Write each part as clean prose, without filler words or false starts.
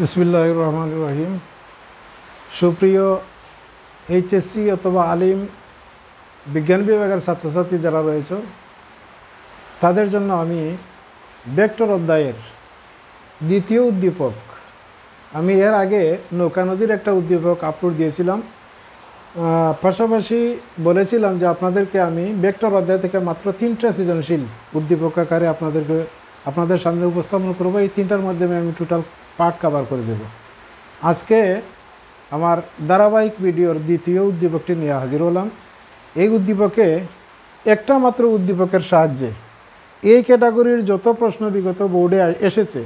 বিসমিল্লাহির রহমানির রহিম। সুপ্রিয় এইচএসসি অথবা আলিম বিজ্ঞান বিভাগের ছাত্রছাত্রী যারা রয়েছে তাদের জন্য আমি ভেক্টর অধ্যায়ের দ্বিতীয় উদ্দীপক, আমি এর আগে নৌকা নদীর একটা উদ্দীপক আপলোড দিয়েছিলাম। পাশাপাশি বলেছিলাম যে আপনাদেরকে আমি ভেক্টর অধ্যায় থেকে মাত্র 3টা সৃজনশীল উদ্দীপক আকারে আপনাদের সামনে উপস্থাপন করব। এই 3টার মাধ্যমে আমি টোটাল পার্ট কভার করে দেব। আজকে আমার ধারাবাহিক ভিডিওর দ্বিতীয় উদ্দীপকটি নিয়ে হাজির হলাম। এই উদ্দীপকে একটা মাত্র উদ্দীপকের সাহায্যে এই ক্যাটাগরির যত প্রশ্ন বিগত বোর্ডে এসেছে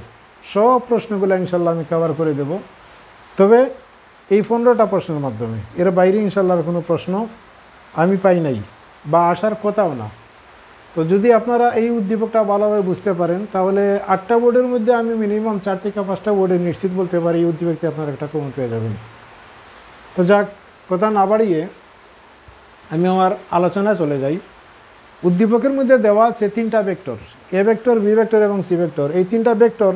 সব প্রশ্নগুলো ইনশাল্লাহ আমি কভার করে দেব। তবে এই 15টা প্রশ্নের মাধ্যমে, এর বাইরে ইনশাল্লাহর কোনো প্রশ্ন আমি পাই নাই বা আসার কথাও না। তো যদি আপনারা এই উদ্দীপকটা ভালোভাবে বুঝতে পারেন তাহলে 8টা বোর্ডের মধ্যে আমি মিনিমাম 4 থেকে 5টা বোর্ডে নিশ্চিত বলতে পারি এই উদ্দীপকতে আপনারা একটা কমন পেয়ে যাবেন। তো যাক, কথা না বাড়িয়ে আমি আমার আলোচনায় চলে যাই। উদ্দীপকের মধ্যে দেওয়া আছে 3টা vector, A vector, B vector এবং সি ভেক্টর। এই 3টা ভেক্টর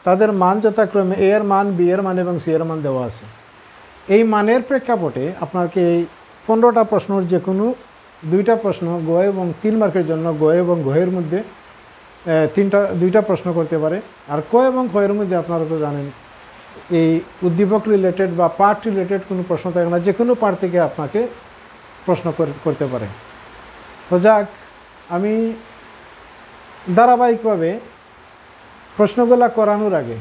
তাদের মান যথাক্রমে এ এর মান, বি এর মান এবং সি এর মান দেওয়া আছে। এই মানের প্রেক্ষাপটে আপনাকে এই 15টা প্রশ্নের যে কোনো 2টা প্রশ্ন গ এবং 3 মার্কের জন্য গ এবং ঘয়ের মধ্যে 2টা প্রশ্ন করতে পারে। আর ক এবং খয়ের মধ্যে আপনারা তো জানেন এই উদ্দীপক রিলেটেড বা পার্ট রিলেটেড কোনো প্রশ্ন থাকে না, যে কোনো পার্ট থেকে আপনাকে প্রশ্ন করতে পারে। তো যাক, আমি ধারাবাহিকভাবে প্রশ্নগুলো করানোর আগে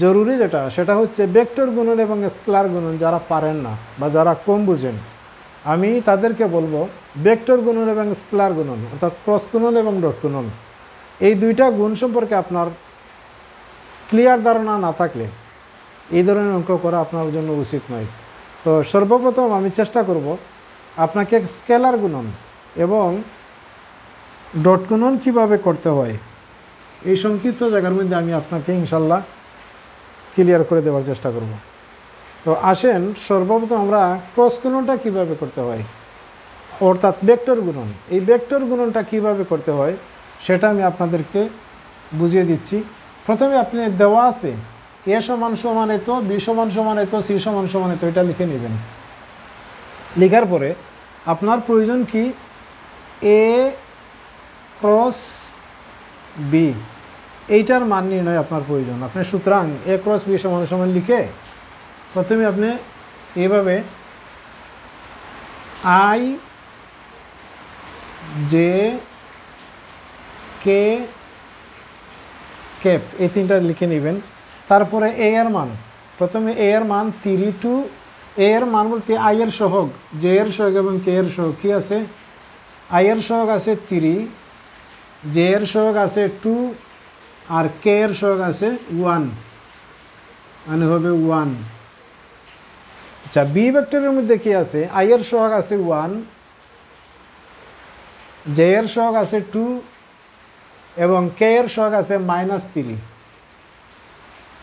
জরুরি সেটা হচ্ছে ভেক্টর গুণন এবং স্কেলার গুণন যারা পারেন না বা যারা কম বুঝেন, আমি তাদেরকে বলবো ভেক্টর গুণন এবং স্কেলার গুণন অর্থাৎ ক্রস গুণন এবং ডট গুণন, এই 2টা গুণ সম্পর্কে আপনার ক্লিয়ার ধারণা না থাকলে এই ধরনের অঙ্ক করা আপনার জন্য উচিত নয়। তো সর্বপ্রথম আমি চেষ্টা করব আপনাকে স্কেলার গুণন এবং ডট গুণন কীভাবে করতে হয় এই সংক্ষিপ্ত জায়গার মধ্যে আমি আপনাকে ইনশাল্লাহ ক্লিয়ার করে দেওয়ার চেষ্টা করব। তো আসেন সর্বপ্রথম আমরা ক্রস গুণনটা কীভাবে করতে হয় অর্থাৎ ভেক্টর গুণন, এই ভেক্টর গুণনটা কীভাবে করতে হয় সেটা আমি আপনাদেরকে বুঝিয়ে দিচ্ছি। প্রথমে আপনি দেওয়া আছে এ সমান সমান এত, বি সমান সমান এত, সি সমান সমান এত, এটা লিখে নেবেন। লেখার পরে আপনার প্রয়োজন কি এ ক্রস বি, এইটার মান নির্ণয় আপনার প্রয়োজন। আপনি সুতরাং এ ক্রস বি সমান সমান লিখে প্রথমে আপনি এইভাবে আই জে কে ক্যাপ এই 3টা লিখে নেবেন। তারপরে এ এর মান, প্রথমে এ এর মান 3 টু এ এর মান বলতে আই এর সহগ, জে এর সহগ এবং কে এর সহগ কী আছে, আই এর সহগ আছে 3, জে এর সহগ আছে 2 আর কে এর সহগ আছে 1, মানে হবে 1। আচ্ছা, বি ভেক্টরের মধ্যে কি আছে, আই এর সহগ আছে 1, জে এর সহগ আছে 2 এবং কে এর সহগ আছে -3।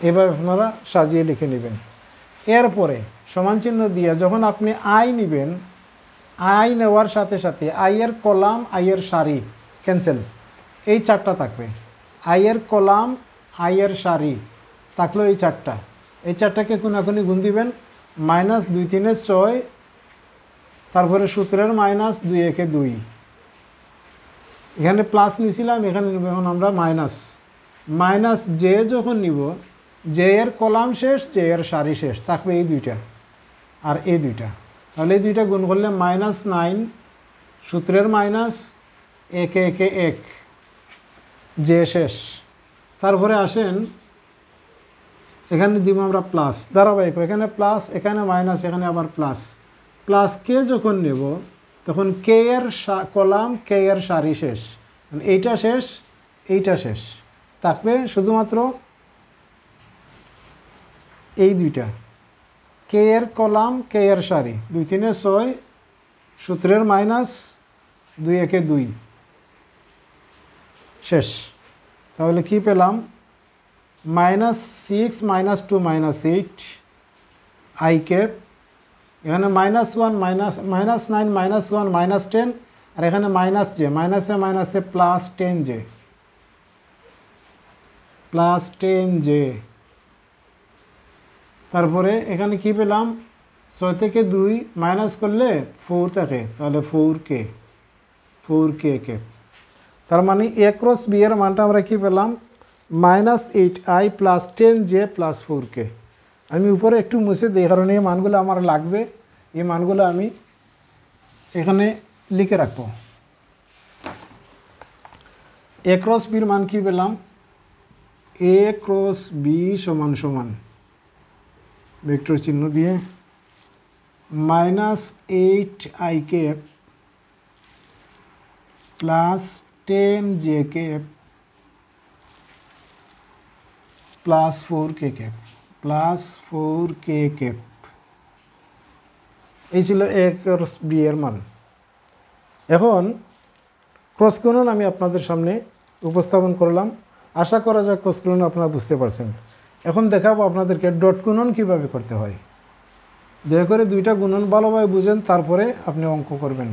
এভাবে আপনারা সাজিয়ে লিখে নেবেন। এরপরে সমান চিহ্ন দিয়ে যখন আপনি আই নেবেন, আই নেওয়ার সাথে সাথে আই এর কলাম, আই এর সারি ক্যান্সেল, এই 4টা থাকবে। আই এর কলাম, আই এর সারি থাকলো এই 4টা, এই 4টাকে কোনাকুনি গুণ দিবেন, -2 3 6, তারপরে সূত্রের -2 1 2, এখানে প্লাস নিয়েছিলাম, এখানে নিব এখন আমরা মাইনাস জে যখন নিব, জে এর কলাম শেষ, জে এর সারি শেষ, থাকবে এই 2টা আর এই 2টা। তাহলে এই 2টা গুণ করলে -9, সূত্রের মাইনাস 1 1 1, জে শেষ। তারপরে আসেন এখানে দিব আমরা প্লাস, ধারাবাহিক, এখানে প্লাস, এখানে মাইনাস, এখানে আবার প্লাস। প্লাস কে যখন নেব তখন কে এর কলাম, কে এর সারি শেষ, এইটা শেষ, এইটা শেষ, থাকবে শুধুমাত্র এই 2টা, কে এর কলাম, কে এর সারি, 2 3 6, সূত্রের -2 1 2 শেষ। তাহলে কি পেলাম, -6 -2 -8 আই ক্যাপ, এখানে -1 -9 -1 -10 আর এখানে -j, মাইনাসে মাইনাসে +10j, তারপরে এখানে কি পেলাম 6 থেকে 2 মাইনাস করলে 4 থাকে, তাহলে 4k ক্যাপ। তার মানে a ক্রস b এর মানটা আমরা কি পেলাম -8i + 10j + 4k। আমি উপরে একটু মুছে দিই কারণ এই মানগুলো আমার লাগবে, এই মানগুলো আমি এখানে লিখে রাখবো। a ক্রস b এর মান কি পেলাম a ক্রস b সমান ভেক্টর চিহ্ন দিয়ে -8i cap plus 10j cap plus 4k cap এই ছিল a ক্রস b এর মান। এখন ক্রস গুণন আমি আপনাদের সামনে উপস্থাপন করলাম, আশা করা যায় ক্রস গুণন আপনারা বুঝতে পারছেন। এখন দেখাবো আপনাদেরকে ডট গুণন কিভাবে করতে হয়। দয়া করে দুইটা গুণন ভালোভাবে বুঝেন, তারপরে আপনি অঙ্ক করবেন।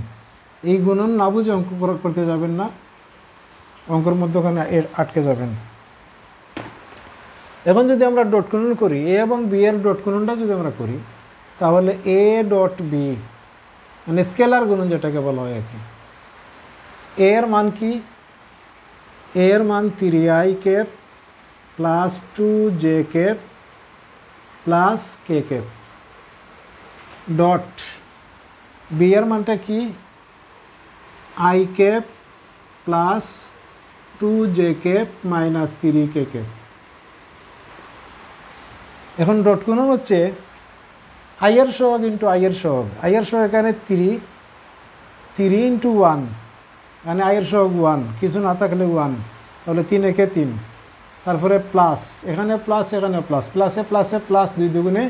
এই গুণন না বুঝে অঙ্ক করতে যাবেন না, অঙ্কের মধ্যখানে আটকে যাবেন। এখন যদি আমরা ডট গুণন করি, এ এবং বি এর ডট গুণনটা যদি আমরা করি, তাহলে এ ডট বি মানে স্কেলার গুণন যেটাকে বলা হয় আর কি। এর মান কি, এর মান 3i cap plus 2j cap plus k cap dot B এর মানটা কি i cap plus 2j cap minus 3k cap. এখন ডট গুণন হচ্ছে i এর সহগ ইন্টু i এর সহগ। i এর সহগ এখানে 3 ইন্টু 1 মানে i এর সহগ 1, কিছু না থাকলে 1, তাহলে 3 একে 3, তারপরে প্লাস এখানে প্লাস এখানে প্লাস, প্লাসে প্লাসে প্লাস 2 দুগুণে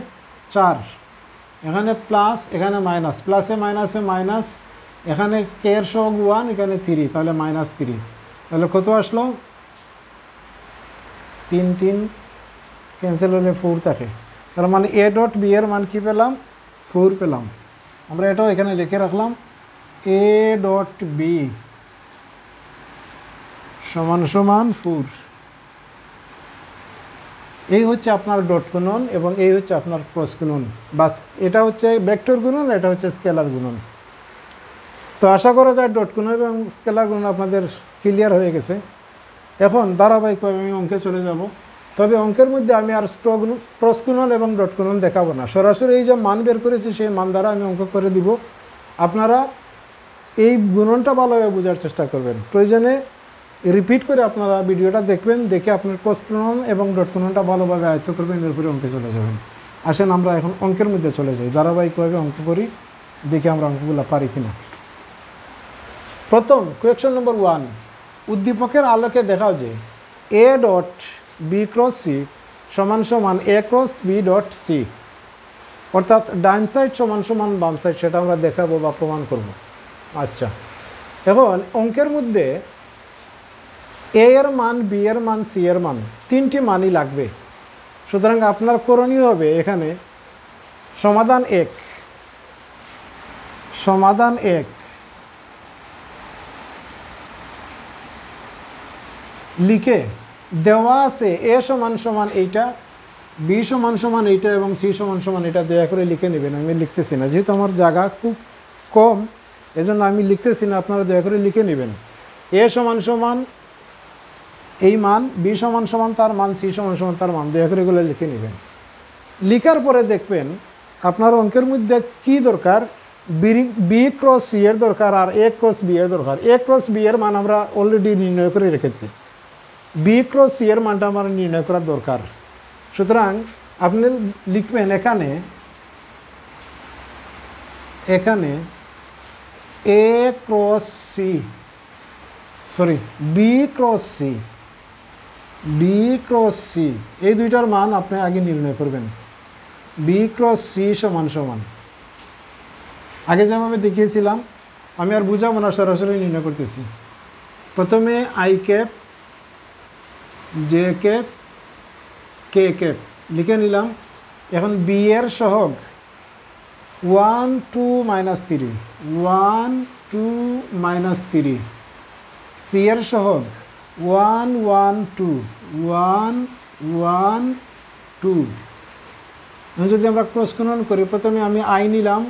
4, এখানে প্লাস এখানে মাইনাস, প্লাসে মাইনাসে মাইনাস, এখানে কে এর সহগ 1 এখানে 3, তাহলে -3, তাহলে কত আসলো 3 ক্যান্সেল হলে 4 থাকে। তার মানে a ডট বি এর মান কি পেলাম 4 পেলাম। আমরা এটাও এখানে লিখে রাখলাম a ডট বি সমান 4। এই হচ্ছে আপনার ডট গুণন এবং এই হচ্ছে আপনার ক্রস গুণন। বাস এটা হচ্ছে ভেক্টর গুণন, এটা হচ্ছে স্কেলার গুণন। তো আশা করা যায় ডট গুণন এবং স্কেলার গুণন আপনাদের ক্লিয়ার হয়ে গেছে। এখন ধারাবাহিকভাবে আমি অঙ্কে চলে যাব। তবে অঙ্কের মধ্যে আমি আর ক্রস গুণন এবং ডট গুণন দেখাবো না, সরাসরি এই যে মান বের করেছি সেই মান দ্বারা আমি অঙ্ক করে দিব। আপনারা এই গুণনটা ভালোভাবে বোঝার চেষ্টা করবেন, প্রয়োজনে রিপিট করে আপনারা ভিডিওটা দেখবেন, দেখে আপনার ক্রস গুণন এবং ডট গুণনটা ভালোভাবে আয়ত্ত করবেন, এরপরে অঙ্কে চলে যাবেন। আসেন আমরা এখন অঙ্কের মধ্যে চলে যাই, ধারাবাহিকভাবে অঙ্ক করি, দেখে আমরা অঙ্কগুলো পারি কিনা। প্রথম কোয়েকশন নম্বর 1, উদ্দীপকের আলোকে দেখাও যে A dot B cross C সমান A cross B dot C, অর্থাৎ ডান সাইড সমান বাম সাইড, সেটা আমরা দেখাবো বা প্রমাণ করব। আচ্ছা, এখন অঙ্কের মধ্যে এ এর মান, বি এর মান, সি এর মান, তিনটি মানই লাগবে। সুতরাং আপনার করণীয় হবে এখানে সমাধান 1 লিখে দেওয়া আছে এ সমান এইটা, বি সমান এইটা এবং সি সমান এটা, দয়া করে লিখে নেবেন। আমি লিখতেছি না, যেহেতু আমার জায়গা খুব কম, এজন্য আমি লিখতেছি না, আপনারা দয়া করে লিখে নেবেন। এ সমান এই মান, বি সমান তার মান, সি সমান তার মান, দয়া করে এগুলো লিখে নেবেন। লিখার পরে দেখবেন আপনার অঙ্কের মধ্যে কি দরকার, বি ক্রস সি এর দরকার আর এ ক্রস বি এর দরকার। এ ক্রস বি এর মান আমরা অলরেডি নির্ণয় করে রেখেছি, বি ক্রস সি এর মানটা আমার নির্ণয় করার দরকার। সুতরাং আপনি লিখবেন এখানে A cross C, B cross C এই দুইটার মান আপনি আগে নির্ণয় করবেন। বি ক্রস সি সমান আগে যেভাবে দেখিয়েছিলাম, আমি আর বুঝাবো না, সরাসরি নির্ণয় করতেছি। প্রথমে I cap, J cap, K cap লিখে নিলাম। এখন বি এর সহগ 1 2 -3, 1 2 -3, সি এর সহগ 1 1 2, 1 1 2, যদি আমরা ক্রস গুণন করি, প্রথমে আমি আই নিলাম,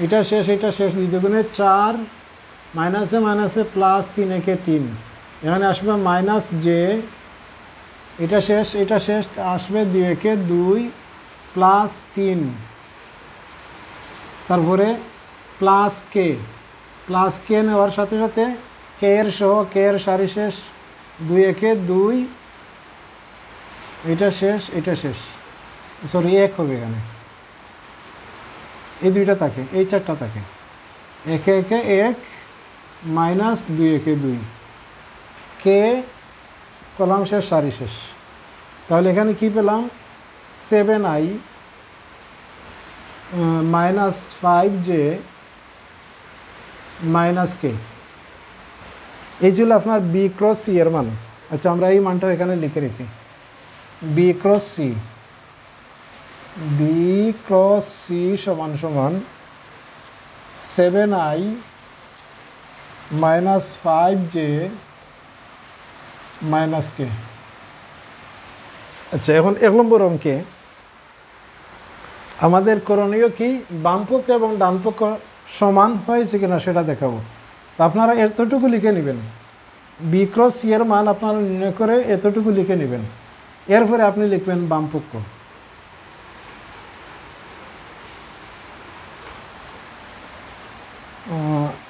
এটা শেষ 2 দুগুণে 4, মাইনাসে মাইনাসে প্লাস 3 একে 3, এখানে আসবে মাইনাস জে, এটা শেষ আসবে 2 একে 2 প্লাস 3, তারপরে প্লাস কে নেওয়ার সাথে সাথে কে এর সহ কে এর সারি শেষ 2 একে 2, এটা শেষ সরি 1 হবে এখানে, এই দুইটা থাকে, এই 4টা থাকে, 1 একে 1 মাইনাস 2 একে 2, কে কলাম শেষ সারি শেষ। তাহলে এখানে কি পেলাম 7i মাইনাস 5j মাইনাস কে, এই ছিল আপনার বি ক্রস সি এর মান। আচ্ছা, আমরা এই মানটা এখানে লিখে রেখি, বি ক্রস সি সমান সমান 7i মাইনাস 5j মাইনাস কে। আচ্ছা, এখন 1 নম্বর অঙ্কে আমাদের করণীয় কি, বামপক্ষ এবং ডানপক্ষ সমান হয়েছে কিনা সেটা দেখাবো। তো আপনারা এতটুকু লিখে নেবেন, বি ক্রস সি এর মান আপনারা নির্ণয় করে এতটুকু লিখে নেবেন, এরপরে আপনি লিখবেন বামপক্ষ।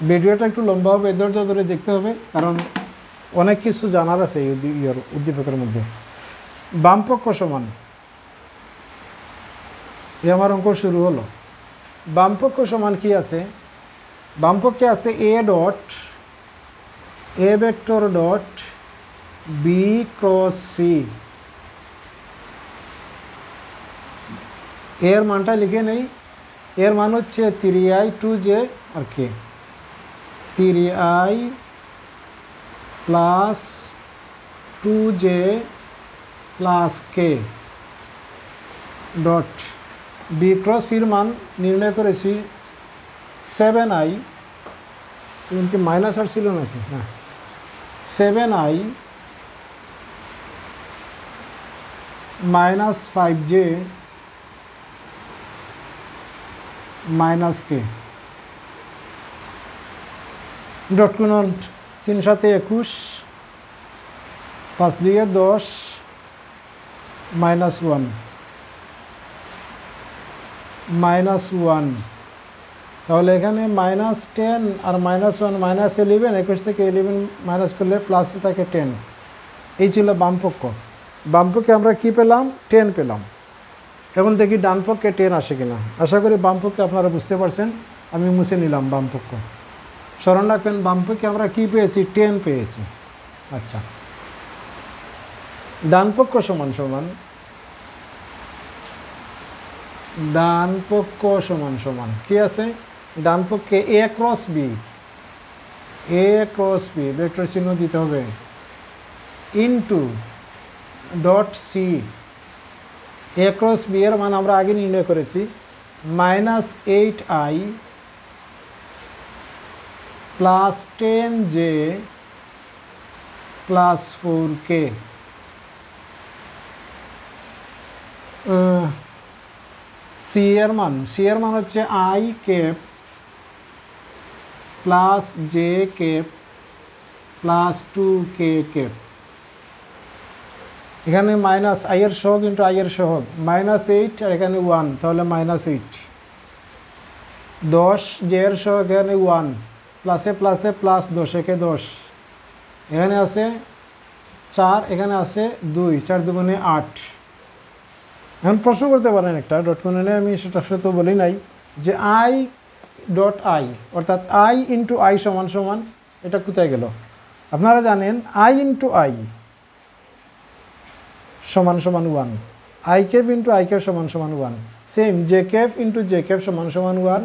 ভিডিওটা একটু লম্বা হবে, ধৈর্য ধরে দেখতে হবে, কারণ অনেক কিছু জানার আছে এই উদ্দীপকের মধ্যে। বামপক্ষ সমান, এই আমার অঙ্ক শুরু হলো। বামপক্ষ সমান কি আছে, বামপক্ষে আছে A vector dot B cross C, এর মানটা লিখে নেই, এর মান হচ্ছে 3i 2j আর K, 3i plus 2j plus K dot B cross সির মান নির্ণয় করেছি 7i, কি মাইনাস আর ছিল নাকি, হ্যাঁ 7i মাইনাস 5j মাইনাস কে ডট গুণন 3 সাথে 21, 5 2 10 মাইনাস 1 তাহলে এখানে মাইনাস 10 আর মাইনাস 1 মাইনাস 11, 21 থেকে 11 মাইনাস করলে প্লাস থাকে 10। এই ছিল বামপক্ষ। বামপক্ষে আমরা কি পেলাম, 10 পেলাম। এখন দেখি ডানপক্ষে 10 আসে কিনা। আশা করি বামপক্ষে আপনারা বুঝতে পারছেন, আমি মুছে নিলাম বামপক্ষ। স্মরণ রাখবেন, বামপক্ষে আমরা কি পেয়েছি, 10 পেয়েছি। আচ্ছা, ডানপক্ষ সমান সমান, ডানপক্ষ সমান সমান কি আছে, ডানপক্ষে এ ক্রস বি ভেক্টর চিহ্ন দিতে হবে, ইনটু ডট সি, এ ক্রস বি এর মান আমরা আগে নির্ণয় করেছি, minus 8i plus 10j plus 4k, C এর মান হচ্ছে i cap plus J cap plus 2k cap. এখানে মাইনাস আই এর সহগ ইন্টু আই এর সহগ, মাইনাস 8 আর এখানে 1, তাহলে মাইনাস 8, 10 জে এর সহগ এখানে 1, প্লাসে প্লাসে প্লাস 10 একে 10, এখানে আছে 4, এখানে আছে 2, 4 দুগুণে 8। এখন প্রশ্ন করতে পারেন একটা, ডট গুণনে আমি সেটা তো বলি নাই যে আই ডট আই, অর্থাৎ আই ইন্টু আই সমান সমান, এটা কোথায় গেল? আপনারা জানেন আই ইন্টু আই সমান সমান 1, I cap into I cap সমান সমান 1, same J cap into J cap সমান সমান 1,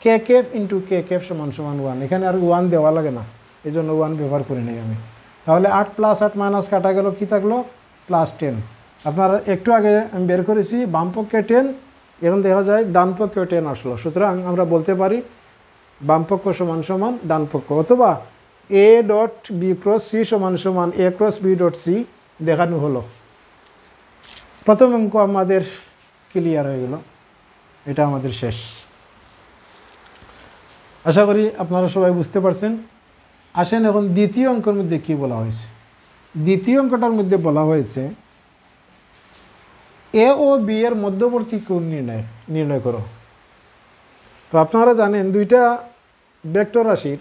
কে ক্যাপ ইন্টু কে ক্যাপ সমান সমান 1। এখানে আর 1 দেওয়া লাগে না, এই জন্য 1 ব্যবহার করে নিই আমি। তাহলে 8 প্লাস 8 মাইনাস কাটা গেল, কী থাকলো, প্লাস 10। আপনারা একটু আগে আমি বের করেছি বামপক্ষে 10, এখন দেখা যায় ডানপক্ষে 10 আসলো। সুতরাং আমরা বলতে পারি বামপক্ষ সমান সমান ডানপক্ষ, অথবা A dot B cross C সমান সমান A cross B dot C দেখানো হলো। প্রথম অঙ্ক আমাদের ক্লিয়ার হয়ে গেল, এটা আমাদের শেষ। আশা করি আপনারা সবাই বুঝতে পারছেন। আসেন এখন দ্বিতীয় অঙ্কের মধ্যে কী বলা হয়েছে। দ্বিতীয় অঙ্কটার মধ্যে বলা হয়েছে এ ও বি এর মধ্যবর্তী কোণ নির্ণয় করো। তো আপনারা জানেন দুইটা ভেক্টর রাশির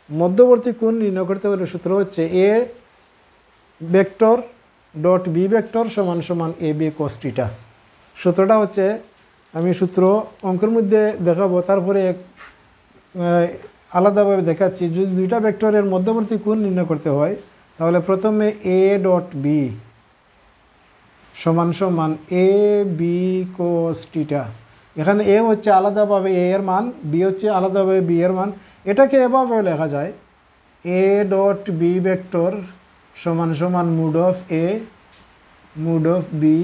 মধ্যবর্তী কোণ নির্ণয় করতে হলে সূত্র হচ্ছে A vector dot B vector সমান সমান এ বি কস থিটা। সূত্রটা হচ্ছে, আমি সূত্র অঙ্কের মধ্যে দেখাবো, তারপরে আলাদাভাবে দেখাচ্ছি। যদি দুইটা ভেক্টরের মধ্যবর্তী কোণ নির্ণয় করতে হয় তাহলে প্রথমে এ ডট বি সমান সমান এ বি কস থিটা। এখানে এ হচ্ছে আলাদাভাবে এ এর মান, বি হচ্ছে আলাদাভাবে বি এর মান। এটাকে এভাবে লেখা যায় এ ডট বি ভেক্টর সমান সমান mod of B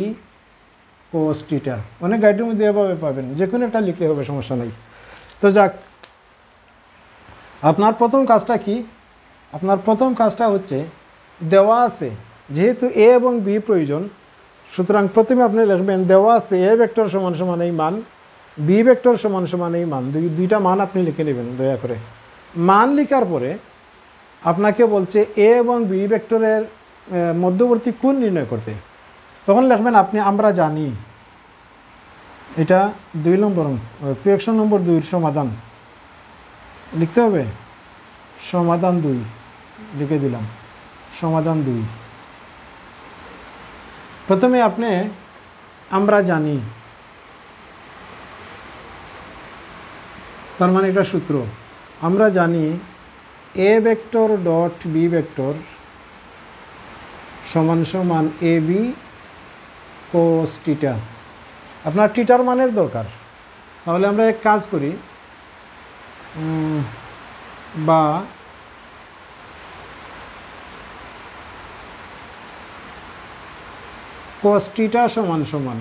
cos theta. অনেক গাইডের মধ্যে এভাবে পাবেন, যে কোনো একটা লিখলে হবে, সমস্যা নেই। তো যাক, আপনার প্রথম কাজটা কি? আপনার প্রথম কাজটা হচ্ছে দেওয়া আছে, যেহেতু এ এবং বি প্রয়োজন, সুতরাং প্রথমে আপনি লিখবেন দেওয়া আছে এ ভেক্টর সমান সমান এই মান, বি ভেক্টর সমান সমান এই মান। দুইটা মান আপনি লিখে নেবেন দয়া করে। মান লেখার পরে আপনাকে বলছে এ এবং বি ভেক্টরের মধ্যবর্তী কোণ নির্ণয় করতে। তখন লিখবেন আমরা জানি, এটা 2 নম্বর কোয়েকশন নম্বর 2 সমাধান লিখতে হবে। সমাধান 2 লিখে দিলাম, সমাধান 2। প্রথমে আপনি আমরা জানি, তার মানে এটা সূত্র। আমরা জানি A vector dot B vector সমান সমান এ বি কোস থিটা। আপনার থিটার মানের দরকার, তাহলে আমরা এক কাজ করি, বা cos থিটা সমান সমান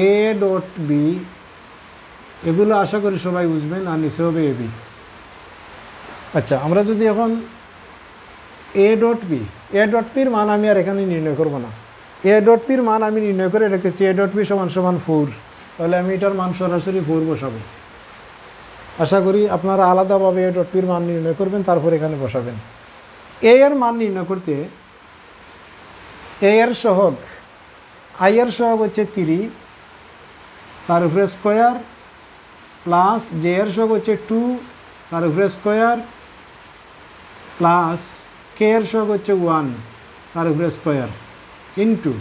এ ডট বি, এগুলো আশা করি সবাই বুঝবেন, আর নিচে হবে এ বি। আচ্ছা, আমরা যদি এখন এ ডট পির মান আমি আর এখানে নির্ণয় করব না। এ ডট পির মান আমি নির্ণয় করে রেখেছি এ ডট পি সমান সমান 4, তাহলে আমি এটার মান সরাসরি 4 বসাবো। আশা করি আপনারা আলাদাভাবে এ ডট পির মান নির্ণয় করবেন, তারপর এখানে বসাবেন। এ এর মান নির্ণয় করতে এ এর সহগ, আই এর সহগ হচ্ছে 3, তার উপরে স্কোয়ার, প্লাস জে এর সহগ হচ্ছে 2, তার উপরে স্কোয়ার, প্লাস কে এর সহগ হচ্ছে 1, তার উপরে স্কোয়ার, ইন্টু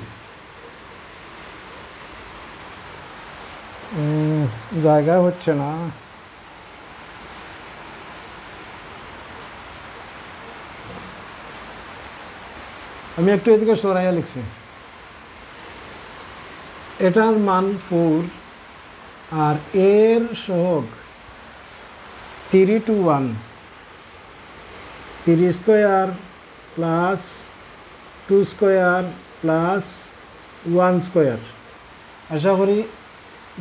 জায়গা হচ্ছে না, আমি একটু এদিকে সরাইয়া লিখছি। এটার মান 4 আর এর সহগ 3 to 1, 3 square plus 2 square plus 1 square. আশা করি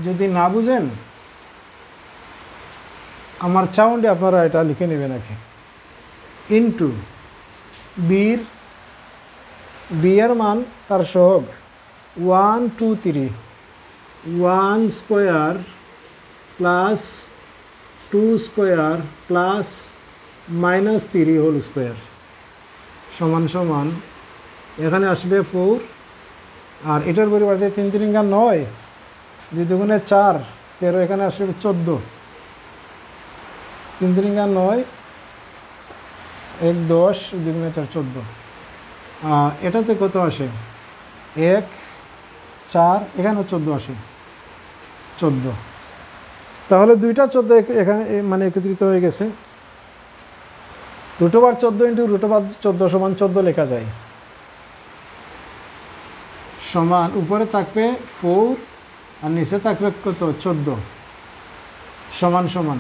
যদি না বুঝেন আমার চাউন্ডে আপনারা এটা লিখে নেবেন আগে, ইন্টু বি এর মান তার সহগ 1 2 3, 1 square plus 2 square plus -3 whole square সমান সমান, এখানে আসবে 4, আর এটার পরিবর্তে 3 3 9, 2 2 4, 13, এখানে আসবে 14, 3 3 9, 1 10, 2 4 14। এটাতে কত আসে? 1 4, এখানে 14 আসে, 14। তাহলে দুইটা 14 এখানে মানে একত্রিত হয়ে গেছে। √14 ইন্টু √14 সমান 14 লেখা যায়, সমান উপরে থাকবে 4 আর নিচে থাকবে কত? 14, সমান সমান।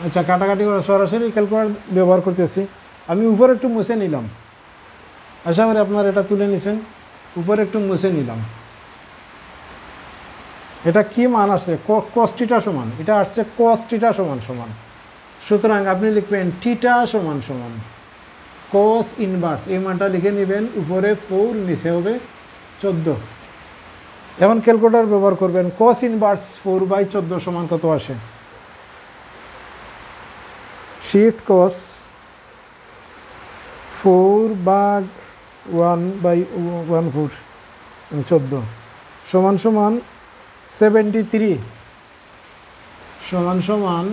আচ্ছা, কাটাকাটি সরাসরি ক্যালকুলেটর ব্যবহার করতেছি। আমি উপরে একটু মুছে নিলাম, আশা করি আপনারা এটা তুলে নিছেন। উপরে একটু মুছে নিলাম। এটা কি মান আসছে? cos থিটা সমান, এটা আসছে cos থিটা সমান সমান। সুতরাং আপনি লিখবেন থিটা সমান সমান cos ইনভার্স, এই মানটা লিখে নেবেন। উপরে 4, নিচে হবে 14। এখন ক্যালকুলেটর ব্যবহার করবেন। cos ইনভার্স 4/14 সমান কত আসে? শিফট cos 4/1/14 14 সমান সমান 73 সমান সমান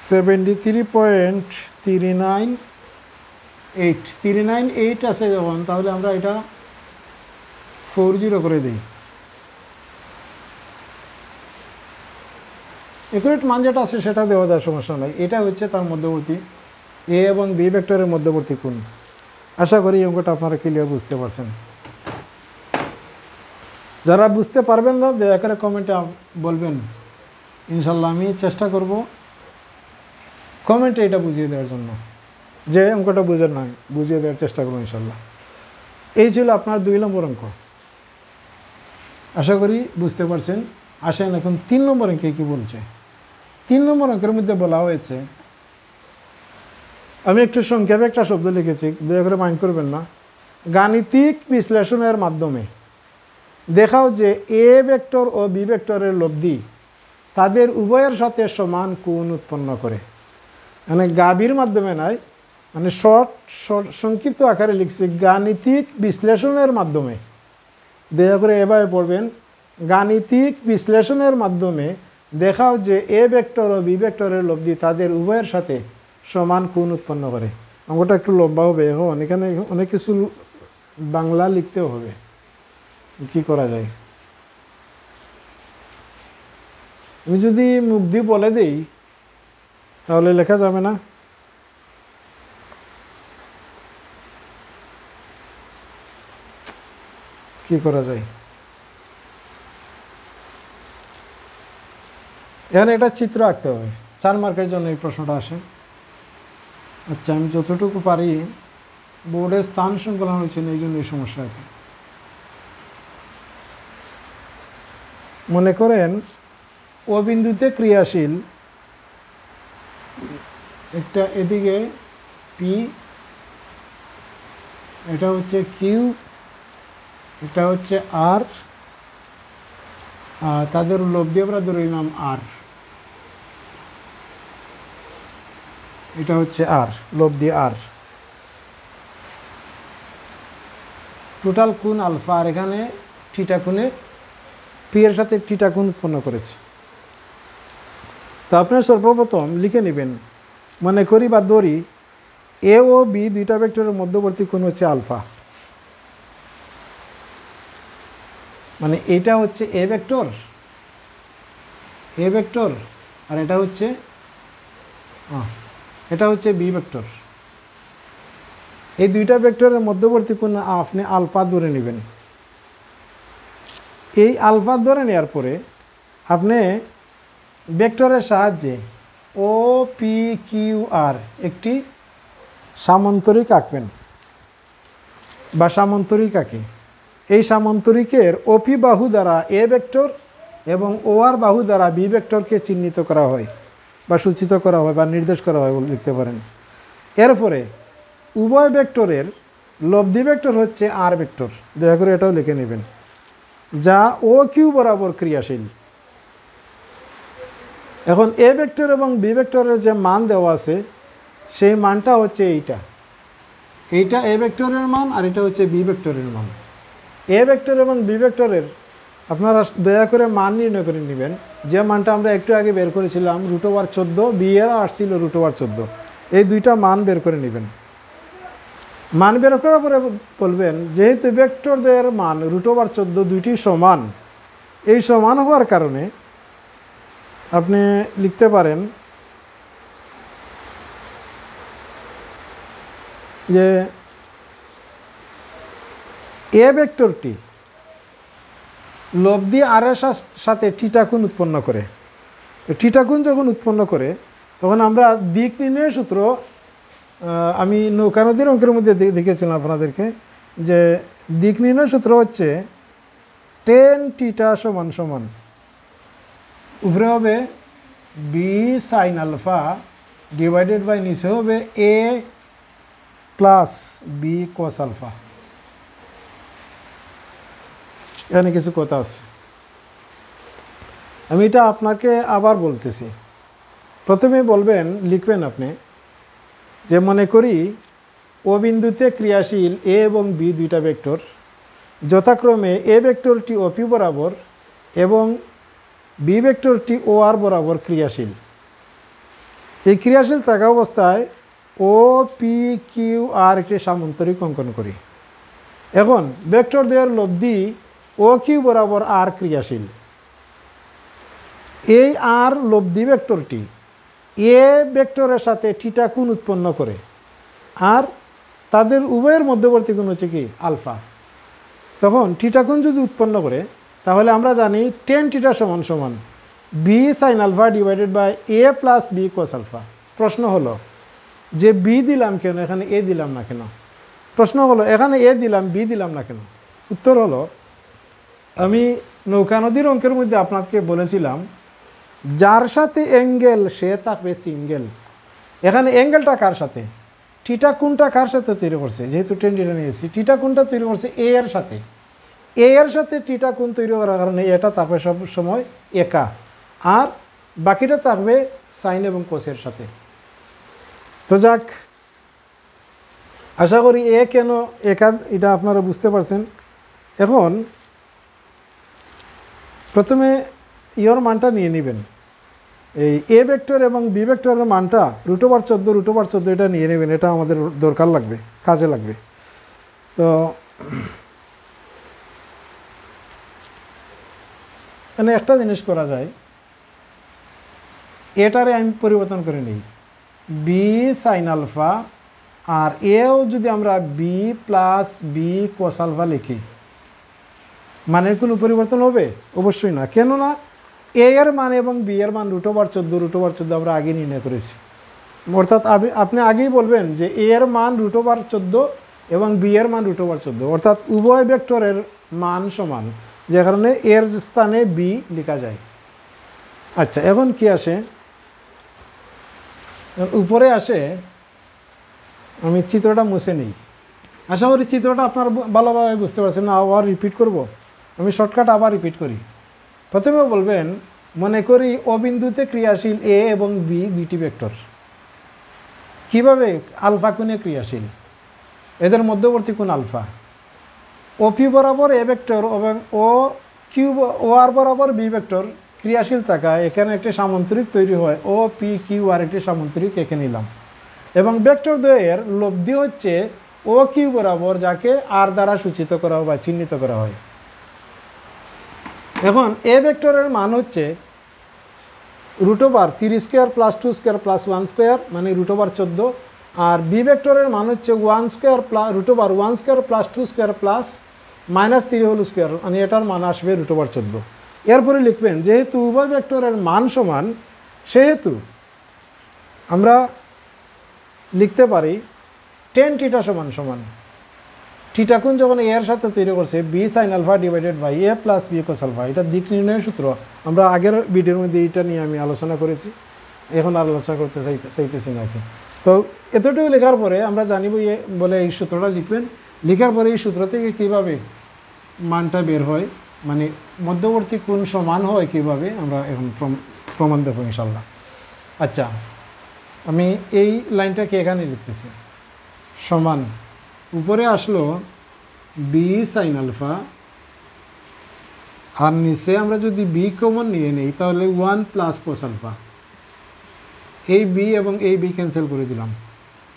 73.398 আছে যখন, তাহলে আমরা এটা 40 করে দিই। একুরেট মান যেটা আছে সেটা দেওয়া যায়, সমস্যা নাই। এটা হচ্ছে তার মধ্যবর্তী এ এবং বি ভেক্টরের মধ্যবর্তী কোণ। আশা করি এই অঙ্কটা আপনারা ক্লিয়ার বুঝতে পারছেন। যারা বুঝতে পারবেন না দয়া করে কমেন্টে বলবেন, ইনশাল্লাহ আমি চেষ্টা করব কমেন্টে এটা বুঝিয়ে দেওয়ার জন্য। যে অঙ্কটা বুঝেন না বুঝিয়ে দেওয়ার চেষ্টা করবো ইনশাল্লাহ। এই ছিল আপনার 2 নম্বর অঙ্ক। আশা করি বুঝতে পারছেন। আসেন এখন 3 নম্বর অঙ্কে কী বলছে। 3 নম্বর অঙ্কের মধ্যে বলা হয়েছে, আমি একটু সংক্ষেপে একটা শব্দ লিখেছি, দয়া করে মাইন্ড করবেন না। গাণিতিক বিশ্লেষণের মাধ্যমে দেখাও যে এ ভেক্টর ও বি ভেক্টরের লব্ধি তাদের উভয়ের সাথে সমান কোণ উৎপন্ন করে। মানে গাবির মাধ্যমে নয়, মানে শর্ট সংক্ষিপ্ত আকারে লিখছি, গাণিতিক বিশ্লেষণের মাধ্যমে। দয়া করে এভাবে পড়বেন, গাণিতিক বিশ্লেষণের মাধ্যমে দেখাও যে এ ভেক্টর ও বি ভেক্টরের লব্ধি তাদের উভয়ের সাথে সমান কোণ উৎপন্ন করে। অঙ্কটা একটু লম্বা হবে, এখন এখানে অনেক কিছু বাংলা লিখতেও হবে। কি করা যায়? আমি যদি মুখ দিয়ে বলে দেই তাহলে লেখা যাবে না। কি করা যায়? এখানে একটা চিত্র আঁকতে হবে। 4 মার্কের জন্য এই প্রশ্নটা আসে। আচ্ছা, আমি যতটুকু পারি বোর্ডে স্থান সংকলন হয়েছে না, এই জন্য এই সমস্যা আছে। মনে করেন ও বিন্দুতে ক্রিয়াশীল একটা, এদিকে পি, এটা হচ্ছে কিউ, এটা হচ্ছে আর, তাদের লব্ধি আমরা ধরে নিলাম আর, এটা হচ্ছে আর, লব্ধি আর। টোটাল কোণ আলফা, আর এখানে থিটা কোণে পি এর সাথে থিটা কোণ উৎপন্ন করেছে। তো আপনার সর্বপ্রথম লিখে নেবেন, মনে করি বা ধরি এ ও বি দুইটা ভেক্টরের মধ্যবর্তী কোণ হচ্ছে আলফা। মানে এটা হচ্ছে এ ভেক্টর, আর এটা হচ্ছে বি ভেক্টর। এই দুইটা ভেক্টরের মধ্যবর্তী কোণ আপনি আলফা ধরে নেবেন। এই আলফা ধরে নেওয়ার পরে আপনি ভেক্টরের সাহায্যে ও পি কিউ আর একটি সামান্তরিক আঁকবেন বা সামান্তরিক আঁকে। এই সামান্তরিকের ওপি বাহু দ্বারা এ ভেক্টর এবং ও আর বাহু দ্বারা বি ভেক্টরকে চিহ্নিত করা হয় বা সূচিত করা হয় বা নির্দেশ করা হয় বলে লিখতে পারেন। এরপরে উভয় ভেক্টরের লব্ধি ভেক্টর হচ্ছে আর ভেক্টর, দয়া করে এটাও লিখে নেবেন, যা ও কিউ বরাবর ক্রিয়াশীল। এখন এ ভেক্টর এবং বি ভেক্টরের যে মান দেওয়া আছে সেই মানটা হচ্ছে এইটা এ ভেক্টরের মান, আর এটা হচ্ছে বি ভেক্টরের মান। এ ভেক্টর এবং বি ভেক্টরের আপনারা দয়া করে মান নির্ণয় করে নেবেন। যে মানটা আমরা একটু আগে বের করেছিলাম √14, বি এর আসছিল √14, এই দুইটা মান বের করে নেবেন। মান বের করার পরে বলবেন, যেহেতু ভেক্টরদের মান √14 দুইটি সমান, এই সমান হওয়ার কারণে আপনি লিখতে পারেন যে এ ভেক্টরটি লব্ধি আর এর সাথে থিটা কোণ উৎপন্ন করে। তো থিটা কোণ যখন উৎপন্ন করে তখন আমরা দিক নির্ণয়ের সূত্র, আমি নৌকা নদীর অঙ্কের মধ্যে দেখেছিলাম আপনাদেরকে, যে দিক নির্ণয় সূত্র হচ্ছে tan থিটা সমান সমান উপরে হবে B sine alpha divided by নিচে হবে A plus B cos alpha. এখানে কিছু কথা আছে, আমি এটা আপনাকে আবার বলতেছি। প্রথমে বলবেন, লিখবেন আপনি যে মনে করি ও বিন্দুতে ক্রিয়াশীল এ এবং বি দুইটা ভেক্টর, যথাক্রমে এ ভেক্টরটি OP বরাবর এবং বি ভেক্টরটি OR বরাবর ক্রিয়াশীল। এই ক্রিয়াশীল থাকা অবস্থায় OPQR একটি সামান্তরিক অঙ্কন করি। এখন ভেক্টরদের লব্ধি OQ বরাবর R ক্রিয়াশীল। এই R লব্ধি ভেক্টরটি এ ভেক্টরের সাথে থিটা কোণ উৎপন্ন করে, আর তাদের উভয়ের মধ্যবর্তী কোণ হচ্ছে কি আলফা। তখন থিটা কোণ যদি উৎপন্ন করে তাহলে আমরা জানি tan থিটা সমান সমান B sin alpha divided by A plus B cos alpha. প্রশ্ন হলো যে B দিলাম কেন, এখানে A দিলাম না কেন? প্রশ্ন হলো এখানে A দিলাম B দিলাম না কেন? উত্তর হলো, আমি নৌকা নদীর অঙ্কের মধ্যে আপনাকে বলেছিলাম যার সাথে অ্যাঙ্গেল সে থাকবে সিঙ্গেল। এখানে অ্যাঙ্গেলটা কার সাথে? থিটা কোণটা কার সাথে তৈরি করছে? যেহেতু tan থিটা নিয়েছি, থিটা কোণটা তৈরি করছে A এর সাথে। A এর সাথে থিটা কোণ তৈরি করার কারণে এটা থাকবে সব সময় একা, আর বাকিটা থাকবে সাইন এবং কোসের সাথে। তো যাক, আশা করি এ কেন একা এটা আপনারা বুঝতে পারছেন। এখন প্রথমে ইয়র মানটা নিয়ে নেবেন, এই এ ভেক্টর এবং বি ভেক্টরের মানটা √14 এটা নিয়ে নেবেন, এটা আমাদের দরকার লাগবে, কাজে লাগবে। তো মানে একটা জিনিস করা যায়, এটারে আমি পরিবর্তন করে নিই বি সাইন আলফা, আর এও যদি আমরা B plus B cos alpha লিখি, মানের কোনো পরিবর্তন হবে? অবশ্যই না। কেননা এ এর মান এবং বি এর মান √14 আমরা আগে নির্ণয় করেছি। অর্থাৎ আপনি আগেই বলবেন যে এ এর মান √14 এবং বি এর মান √14, অর্থাৎ উভয় ভেক্টরের মান সমান, যে কারণে এর স্থানে বি লেখা যায়। আচ্ছা, এখন কি আসে? উপরে আসে, আমি চিত্রটা মুছে নিই। আশা করি চিত্রটা আপনার ভালোভাবে বুঝতে পারছেন না, আবার রিপিট করব। আমি শর্টকাট আবার রিপিট করি। প্রথমে বলবেন, মনে করি ও বিন্দুতে ক্রিয়াশীল এ এবং বি দুইটি ভেক্টর। কিভাবে? আলফা কোণে ক্রিয়াশীল, এদের মধ্যবর্তী কোণ আলফা। OP বরাবর এ ভেক্টর এবং OR বরাবর বি ভেক্টর ক্রিয়াশীল থাকায় এখানে একটি সামান্তরিক তৈরি হয়, OPQR একটি সামান্তরিক এঁকে নিলাম। এবং ভেক্টর দ্বয়ের লব্ধি হচ্ছে OQ বরাবর, যাকে R দ্বারা সূচিত করা হয় বা চিহ্নিত করা হয়। এখন এ ভেক্টরের মান হচ্ছে √3² + 2² + 1² মানে √14, আর বি ভেক্টরের মান হচ্ছে √1² + 2² + -3² মানে এটার মান আসবে √14। এরপরে লিখবেন, যেহেতু উভয় ভেক্টরের মান সমান, সেহেতু আমরা লিখতে পারি tan থিটা সমান সমান থিটা কোণ যখন এর সাথে তৈরি করছে B sine alpha divided by A plus B cos alpha. এটা দিক নির্ণয়ের সূত্র, আমরা আগের ভিডিওর মধ্যে এটা নিয়ে আমি আলোচনা করেছি, এখন আলোচনা করতে চাইতেছি না। তো এতটুকু লেখার পরে আমরা জানিব বলে এই সূত্রটা লিখবেন। লেখার পরে এই সূত্র থেকে কীভাবে মানটা বের হয়, মানে মধ্যবর্তী কোণ সমান হয় কীভাবে, আমরা এখন প্রমাণ দেবো ইনশাল্লাহ। আচ্ছা, আমি এই লাইনটাকে এখানে লিখতেছি, সমান উপরে আসলো বি সাইন আলফা, আর নিচে আমরা যদি বি কমন নিয়ে নেই তাহলে 1 + কোস আলফা। এই বি এবং এই বি ক্যান্সেল করে দিলাম,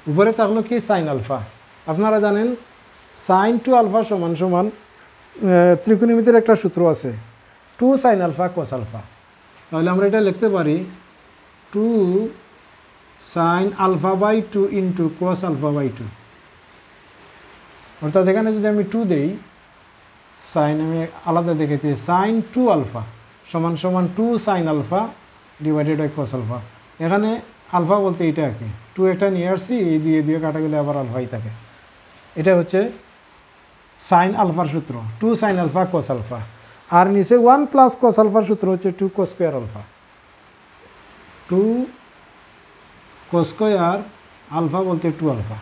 উপরে থাকলো কি সাইন আলফা। আপনারা জানেন সাইন 2 আলফা সমান সমান ত্রিকোণমিতির একটা সূত্র আছে 2 sin আলফা কোস আলফা। তাহলে আমরা এটা লিখতে পারি 2 sin alpha by 2 into cos alpha by 2। অর্থাৎ এখানে যদি আমি 2 দেই, সাইন আমি আলাদা দেখেছি, সাইন 2 আলফা সমান সমান 2 sin alpha divided by cos alpha. এখানে আলফা বলতে এটা আর কি, 2 একটা নিয়ে আসছি, এই দিয়ে কাটা গেলে আবার আলফাই থাকে। এটা হচ্ছে সাইন আলফার সূত্র, 2 sin আলফা কোস আলফা। আর নিচে 1 + কোস আলফার সূত্র হচ্ছে 2 cos square alpha. 2 cos square alpha বলতে 2 আলফা।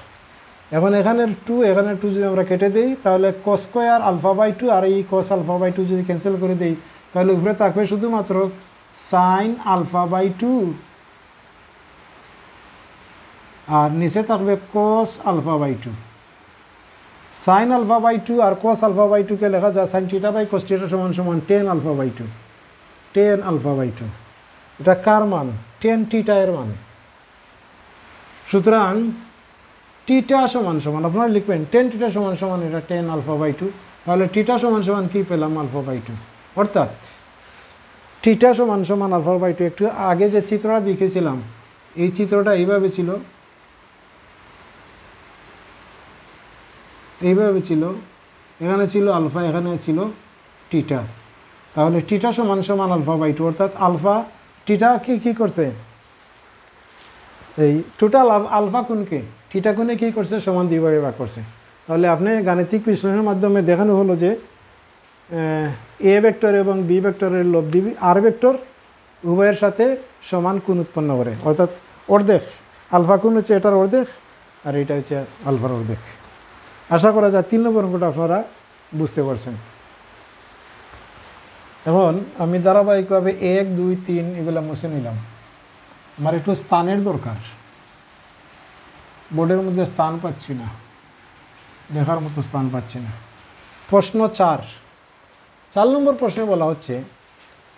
এখন এখানে 2 এখানে 2 যদি আমরা কেটে দিই তাহলে cos স্কয়ার আলফা বাই 2 আর এই cos আলফা বাই 2 যদি ক্যান্সেল করে দেই তাহলে উপরে থাকবে শুধুমাত্র sin আলফা বাই 2 আর নিচে থাকবে cos alpha by 2। sin alpha by 2 আর cos আলফা বাই 2 কে লেখা যায় sin theta by cos theta সমান সমান tan alpha by 2, tan alpha by 2। এটা কার মান? tan থিটা এর মান। সুতরাং থিটা সমান সমান আপনারা লিখবেন tan থিটা সমান সমান এটা tan আলফা বাই 2। তাহলে থিটা সমান সমান কি পেলাম? Alpha by 2। অর্থাৎ থিটা সমান সমান আলফা বাই 2। একটু আগে যে চিত্রটা দেখেছিলাম এই চিত্রটা এইভাবে ছিল, এইভাবে ছিল, এখানে ছিল আলফা, এখানে ছিল থিটা। তাহলে থিটা সমান সমান আলফা বাই 2। অর্থাৎ আলফা থিটা কি করছে? এই টোটাল আলফা কোণকে থিটা কোণে কী করছে? সমান দুইভাবে ভাগ করছে। তাহলে আপনি গাণিতিক বিশ্লেষণের মাধ্যমে দেখানো হলো যে এ ভেক্টর এবং বি ভেক্টরের লব্ধি আর ভেক্টর উভয়ের সাথে সমান কোণ উৎপন্ন করে। অর্থাৎ অর্ধেক আলফা কোণ হচ্ছে এটার অর্ধেক আর এটা হচ্ছে আলফার অর্ধেক। আশা করা যায় 3 নম্বর অঙ্কটা আপনারা বুঝতে পারছেন। এখন আমি ধারাবাহিকভাবে 1 2 3 এগুলো মুছে নিলাম। আমার একটু স্থানের দরকার, বোর্ডের মধ্যে স্থান পাচ্ছি না, দেখার মতো স্থান পাচ্ছি না। প্রশ্ন 4 নম্বর প্রশ্নে বলা হচ্ছে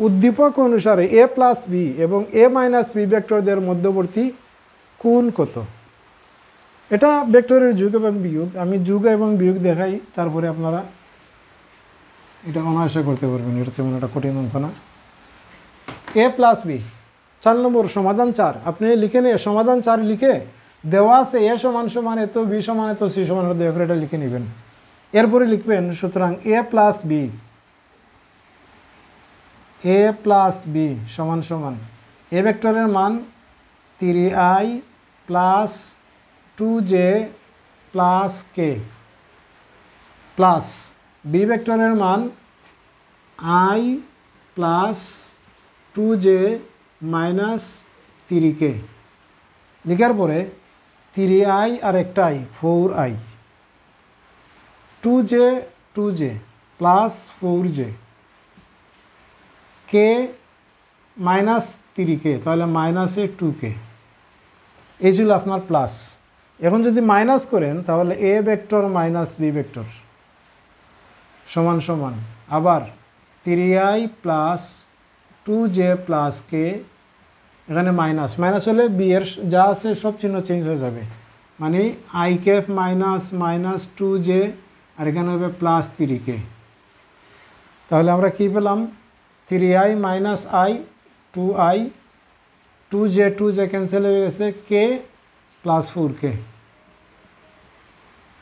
উদ্দীপক অনুসারে a প্লাস বি এবং a মাইনাস বি ভেক্টরদের মধ্যবর্তী কোণ কত? এটা ভেক্টরের যোগ এবং বিয়োগ। আমি যোগ এবং বিয়োগ দেখাই, তারপরে আপনারা এটা অনায়াসে করতে পারবেন। এটা তেমন একটা কঠিন অঙ্ক না। a প্লাস বি 4 নম্বর সমাধান 4 আপনি লিখে নিয়ে সমাধান 4 লিখে দেওয়া আছে a সমান সমান এত, b সমান এত, c সমান এত, দয়া করে এটা লিখে নেবেন। এরপরে লিখবেন সুতরাং a প্লাস বি সমান সমান a ভেক্টরের মান 3i plus 2j plus k plus b ভেক্টরের মান i plus 2j minus 3k। লিখার পরে 3i আর একটা i 4i, 2j plus 4j, k minus 3k, তাহলে মাইনাসে 2k। এই ছিল আপনার প্লাস। এখন যদি মাইনাস করেন তাহলে a vector minus b vector সমান সমান আবার 3i plus 2j plus k, এখানে মাইনাস মাইনাস হলে বি এর যা আছে সব চিহ্ন চেঞ্জ হয়ে যাবে, মানে i cap minus minus 2j আর এখানে হবে প্লাস 3k। তাহলে আমরা কি পেলাম? 3i minus i 2i, 2j cancel হয়ে গেছে, k প্লাস 4k,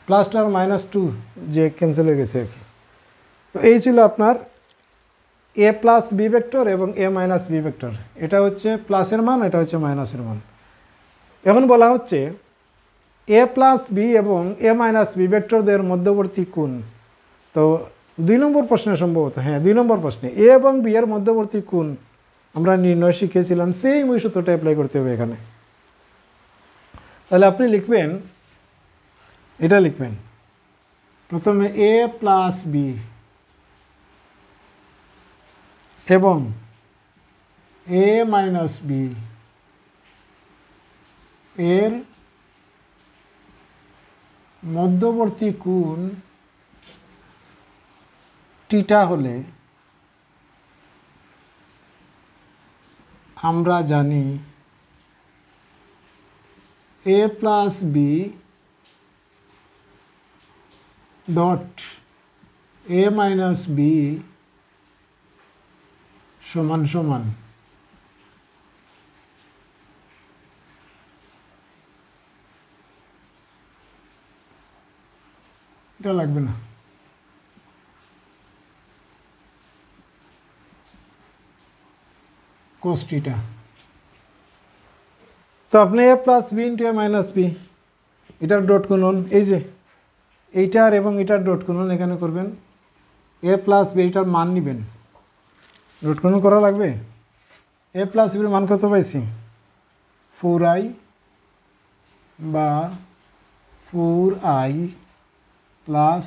প্লাসটা আর মাইনাস 2j ক্যান্সেল হয়ে গেছে আর কি। তো এই ছিল আপনার a প্লাস বি ভেক্টর এবং a মাইনাস বি ভেক্টর। এটা হচ্ছে প্লাসের মান, এটা হচ্ছে মাইনাসের মান। এখন বলা হচ্ছে a প্লাস বি এবং a মাইনাস বি ভেক্টরদের মধ্যবর্তী কোণ। তো 2 নম্বর প্রশ্নে সম্ভবত, হ্যাঁ 2 নম্বর প্রশ্নে a এবং b এর মধ্যবর্তী কোণ আমরা নির্ণয় শিখেছিলাম, সেই সূত্রটা অ্যাপ্লাই করতে হবে এখানে। তাহলে আপনি লিখবেন, এটা লিখবেন প্রথমে a প্লাস বি এবং a মাইনাস বি এর মধ্যবর্তী কোণ থিটা হলে আমরা জানি a plus B dot a minus B সমান সমান এটা লাগবে না, cos থিটা। তো আপনি a plus B into a minus B এটার ডট গুণন, এই যে এইটার এবং এটার ডট গুণন এখানে করবেন, a প্লাস বি এটার মান নেবেন, ডট গুণন করা লাগবে। a প্লাস বির মান কত পাইছি? 4i বা 4i plus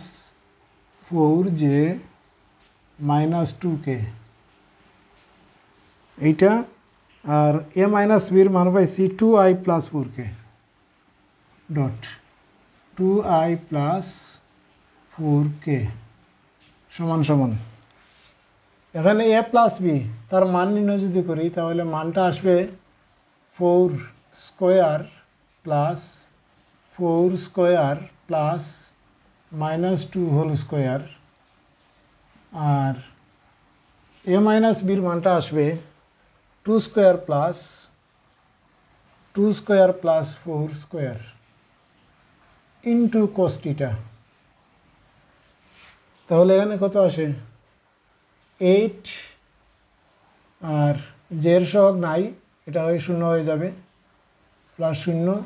4j minus 2k এইটা, আর a মাইনাস বির মান পাইছি 2i plus 4k dot 2i plus 4k সমান সমান এখানে a প্লাস বি তার মান নির্ণয় যদি করি তাহলে মানটা আসবে 4 square plus 4 square plus minus 2 whole square, আর a মাইনাস বির মানটা আসবে 2 square plus 4 square into cos theta. তাহলে এখানে কত আসে 8, আর জের সহগ নাই, এটা হয়ে 0 হয়ে যাবে, প্লাস 0,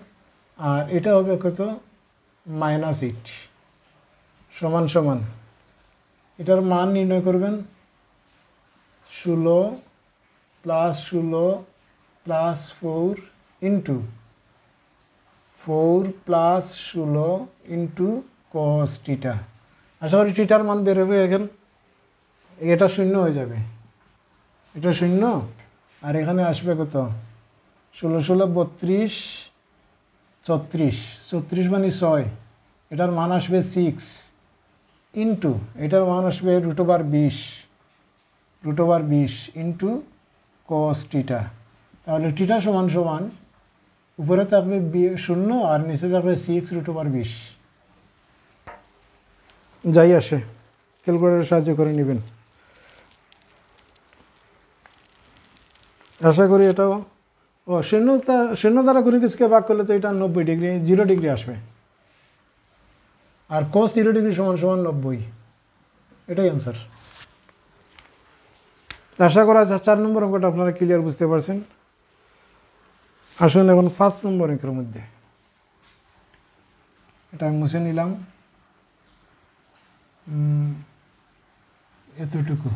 আর এটা হবে কত -8 সমান সমান এটার মান নির্ণয় করবেন 16 plus 4 into 4 plus 16 into cos থিটা। আশা করি থিটার মান বেরোবে, এখন এটা 0 হয়ে যাবে, এটা 0, আর এখানে আসবে কত 16 16 32 34, 34 মানে 6, এটার মান আসবে 6 ইন্টু এটার মান আসবে √20 ইন্টু cos থিটা। তাহলে থিটা সমান সমান উপরে থাকবে 0 আর নিচে থাকবে 6 √20। যাই আসে ক্যালকুলেটরের সাহায্য করে নেবেন। আশা করি এটাও 0 দ্বারা কোনো কিছুকে ভাগ করলে তো এটা 90 ডিগ্রি 0 ডিগ্রি আসবে, আর cos 0 ডিগ্রি সমান সমান 90, এটাই অ্যান্সার। আশা করা যায় 4 নম্বর অঙ্কটা আপনারা ক্লিয়ার বুঝতে পারছেন। আসুন এখন 5 নম্বর অঙ্কের মধ্যে, এটা আমি মুছে নিলাম, এতটুকু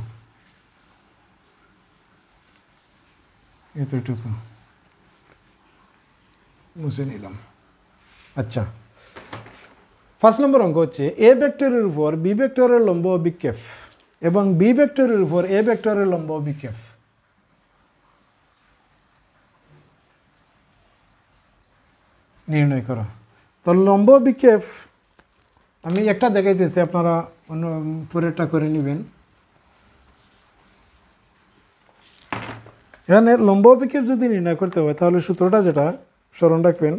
মুছে নিলাম। আচ্ছা, 5 নম্বর অঙ্ক হচ্ছে a ভেক্টরের উপর b ভেক্টরের লম্ব অভিক্ষেপ এবং b ভেক্টরের উপর a ভেক্টরের লম্ব অভিক্ষেপ নির্ণয় করো। তো লম্ব অভিক্ষেপ আমি একটা দেখাইতেছি, আপনারা অন্য পরেরটা করে নেবেন। এখানে লম্ব অভিক্ষেপ যদি নির্ণয় করতে হয় তাহলে সূত্রটা যেটা স্মরণ রাখবেন,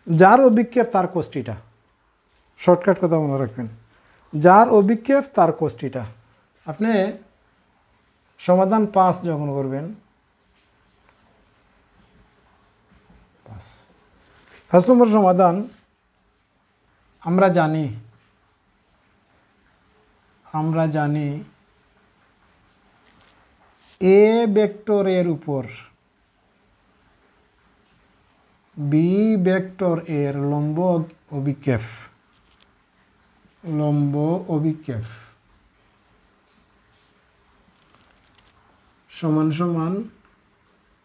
যার অভিক্ষেপ তার cos থিটা, শর্টকাট কথা মনে রাখবেন, যার অভিক্ষেপ তার cos থিটা। আপনি সমাধান 5 যখন করবেন, 5 নম্বর সমাধান আমরা জানি a ভেক্টরের উপর b ভেক্টর এর লম্ব অভিক্ষেপ সমান সমান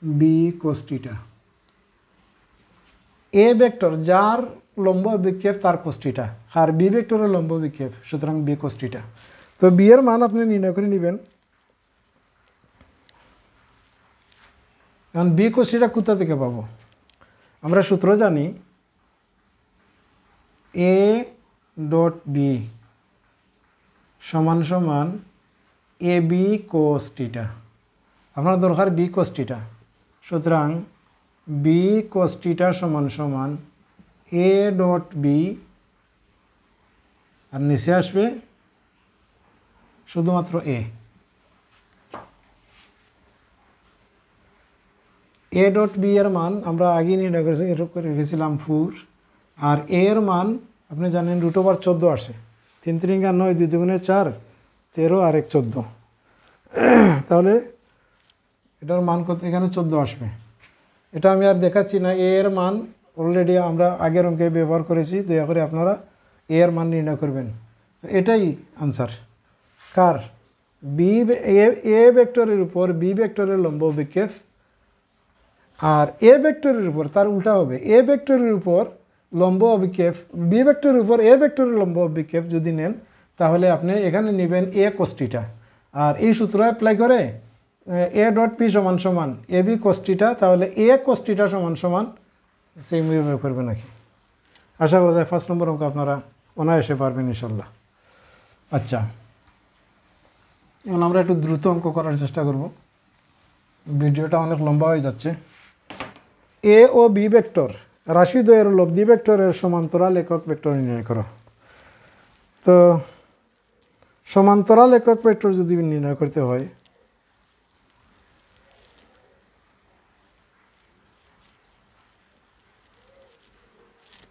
b cos theta. a vector যার লম্ব অভিক্ষেপ তার cos থিটা, আর b ভেক্টরের লম্ব অভিক্ষেপ, সুতরাং b cos থিটা। তো b এর মান আপনি নির্ণয় করে নেবেন। এখন b cos থিটা কোথা থেকে পাবো? আমরা সূত্র জানি a ডট b সমান সমান ab cos থিটা। আপনার দরকার b cos থিটা, সুতরাং b cos থিটা সমান সমান a ডট b, আর নিচে আসবে শুধুমাত্র a ডট b এর মান আমরা আগে নির্ণয় করে রেখেছিলাম 4, আর a এর মান আপনি জানেন √14 আসে, 3 3 9 2 2 4 13 আর 1 14, তাহলে এটার মান কত? এখানে 14 আসবে। এটা আমি আর দেখাচ্ছি না, a এর মান অলরেডি আমরা আগের অঙ্কে ব্যবহার করেছি, দয়া করে আপনারা a এর মান নির্ণয় করবেন। তো এটাই আনসার। কার? a ভেক্টরের উপর b ভেক্টরের লম্ব অভিক্ষেপ, আর এ ভেক্টরের উপর তার উল্টা হবে, এ ভেক্টরের উপর লম্ব অভিক্ষেপ, বি ভেক্টরের উপর এ ভেক্টরের লম্ব অভিক্ষেপ যদি নেন তাহলে আপনি এখানে নেবেন এ কোস্টিটা, আর এই সূত্র অ্যাপ্লাই করে এ ডট পি সমান সমান এ বি কোস্টিটা, তাহলে এ কোস্টিটা সমান সমান সেইভাবে করবে নাকি। আশা করা যায় 1 নম্বর অঙ্ক আপনারা অনায়াসে পারবেন ইনশাল্লাহ। আচ্ছা, এখন আমরা একটু দ্রুত অঙ্ক করার চেষ্টা করব, ভিডিওটা অনেক লম্বা হয়ে যাচ্ছে। এ ও বি ভেক্টর রাশিদ্বয়ের লব্ধি ভেক্টরের সমান্তরাল একক ভেক্টর নির্ণয় করো। তো সমান্তরাল একক ভেক্টর যদি নির্ণয় করতে হয়,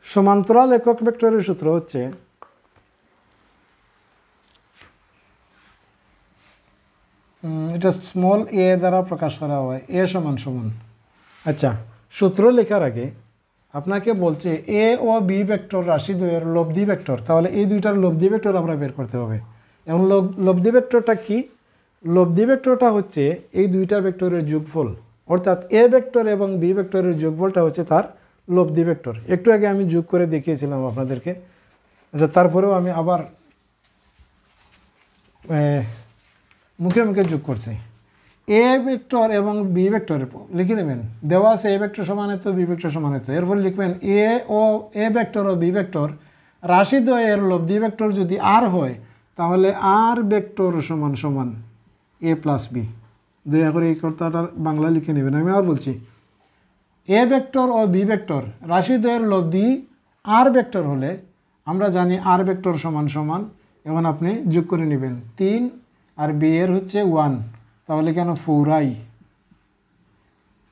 সমান্তরাল একক ভেক্টরের সূত্র হচ্ছে এটা স্মল এ দ্বারা প্রকাশ করা হয়, এ সমান সমান। আচ্ছা, সূত্র লেখার আগে আপনাকে বলছে এ ও বি ভেক্টর রাশিদ্বয়ের লব্ধি ভেক্টর, তাহলে এই দুইটার লব্ধি ভেক্টর আমরা বের করতে হবে। এবং লব্ধি ভেক্টরটা কি? লব্ধি ভেক্টরটা হচ্ছে এই দুইটা ভেক্টরের যোগফল, অর্থাৎ এ ভেক্টর এবং বি ভেক্টরের যোগফলটা হচ্ছে তার লব্ধি ভেক্টর। একটু আগে আমি যোগ করে দেখিয়েছিলাম আপনাদেরকে। আচ্ছা, তারপরেও আমি আবার মুখে মুখে যোগ করছি। এ ভেক্টর এবং বি ভেক্টর লিখে নেবেন, দেওয়া আছে এ ভেক্টর সমান এত, বি ভেক্টর সমান এত। এরপর লিখবেন এ ভেক্টর ও বি ভেক্টর রাশিদ্বয়ের লব্ধি ভেক্টর যদি আর হয় তাহলে আর ভেক্টর সমান সমান এ প্লাস বি। দয়া করে এই কথাটা বাংলা লিখে নেবেন। আমি আর বলছি, এ ভেক্টর ও বি ভেক্টর রাশিদ্বয়ের লব্ধি আর ভেক্টর হলে আমরা জানি আর ভেক্টর সমান সমান, এখন আপনি যোগ করে নেবেন 3 আর বি এর হচ্ছে 1, তাহলে কেন 4i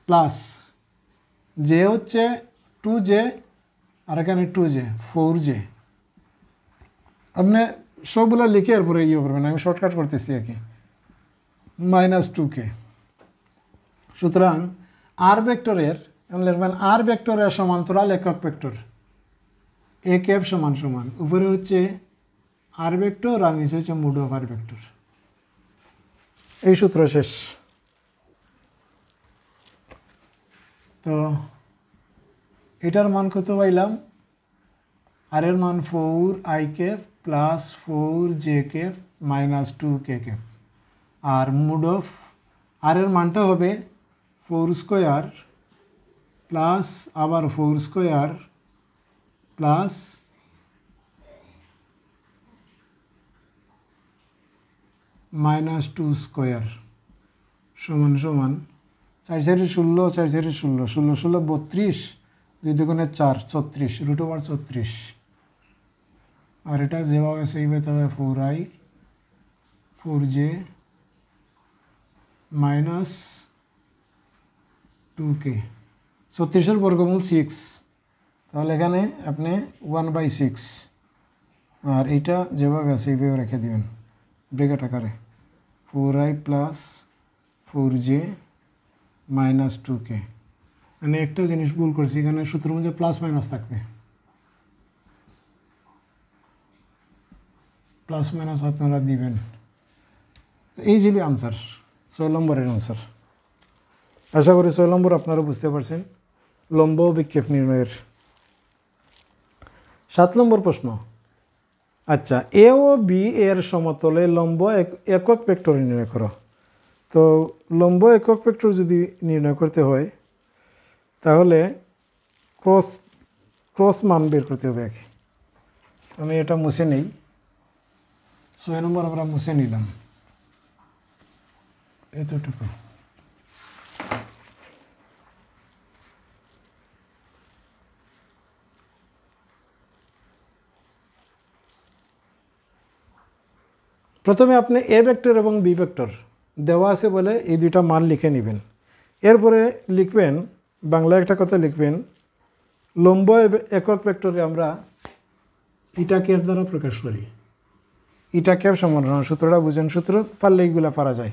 প্লাস জে হচ্ছে 2j আর এখানে 2j 4j। আপনি সবগুলো লিখে এরপরে ইয়ে করবেন, আমি শর্টকাট করতেছি আর কি, -2k। সুতরাং আর ভেক্টরের লিখবেন আর ভেক্টরের সমান্তরাল একক ভেক্টর এ ক্যাপ সমান সমান, উপরে হচ্ছে আর ভেক্টর আর নিচে হচ্ছে মুড অফ আর ভেক্টর। এই সূত্র শেষ। তো এটার মান কত পাইলাম? আর এর মান 4i cap plus 4j cap minus 2k cap, আর মুড অফ আর এর মানটা হবে 4 স্কোয়ার প্লাস আবার 4 স্কোয়ার প্লাস -2 স্কোয়ার সমান সমান 4 4 16, 4 4 16, 16 16 32, 2 দুগুণে 4 34, √34। আর এটা যেভাবে সেইভাবে তবে 4i 4j মাইনাস 2k, 36-এর বর্গমূল 6, তাহলে এখানে আপনি 1/6, আর এইটা যেভাবে আছে এইভাবে রেখে দিবেন ব্রেকেট আকারে 4i plus 4j minus 2k। মানে একটা জিনিস ভুল করছি, এখানে সূত্রের মধ্যে প্লাস মাইনাস থাকবে, প্লাস মাইনাস আপনারা দিবেন। তো এই ছিল আনসার, 6 নম্বরের আনসার। আশা করি 6 নম্বর আপনারা বুঝতে পারছেন লম্ব বিক্ষেপ নির্ণয়ের। 7 নম্বর প্রশ্ন। আচ্ছা, এ ও বি এর সমতলে লম্ব একক ভেক্টর নির্ণয় করো। তো লম্ব একক ভেক্টর যদি নির্ণয় করতে হয় তাহলে ক্রস মান বের করতে হবে আগে। আমি এটা মুছে নেই, 6 নম্বর আমরা মুছে নিলাম এতটুকু। প্রথমে আপনি এ ভেক্টর এবং বি ভেক্টর দেওয়া আছে বলে এই দুইটা মান লিখে নেবেন। এরপরে লিখবেন, বাংলা একটা কথা লিখবেন, লম্ব একক ভেক্টরে আমরা ইটা ক্যাপ দ্বারা প্রকাশ করি। ইটা ক্যাপ সমান সমান, সূত্রটা বুঝেন, সূত্র পারলে এইগুলা পারা যায়।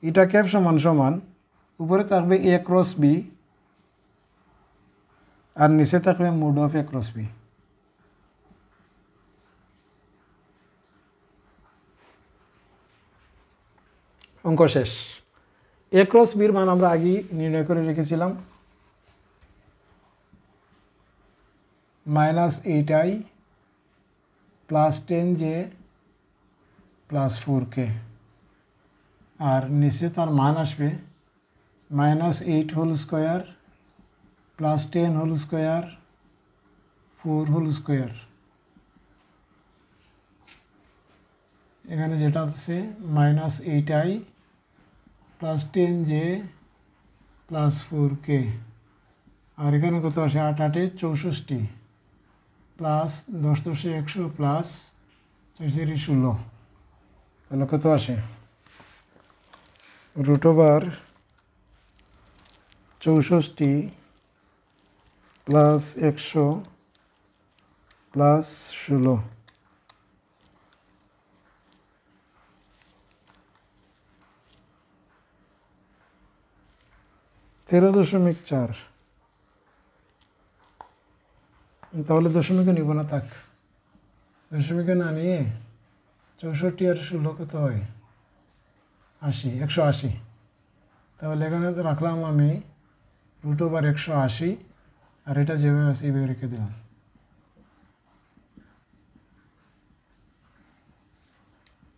ইটা ক্যাপ সমান সমান উপরে থাকবে এ ক্রস বি আর নিচে থাকবে mod of A cross B. অঙ্ক শেষ। এ ক্রস বির মান আমরা আগেই নির্ণয় করে রেখেছিলাম, -8i + 10j + 4k, আর নিচে তার মান আসবে -8 whole square + 10 whole square 4 whole square. এখানে যেটা আছে -8i + 10j + 4k, আর এখানে কত আসে 8 8 64 প্লাস 10 10 100 প্লাস 4 4 16, তাহলে কত আসে √64 প্লাস 100 প্লাস 16, 13.4। তাহলে দশমিকে নিব না, থাক, দশমিকে না নিয়ে 64 আর 16 কত হয় 80, 180। তাহলে এখানে রাখলাম আমি √180, আর এটা যেভাবে আছে এইভাবে রেখে দিলাম।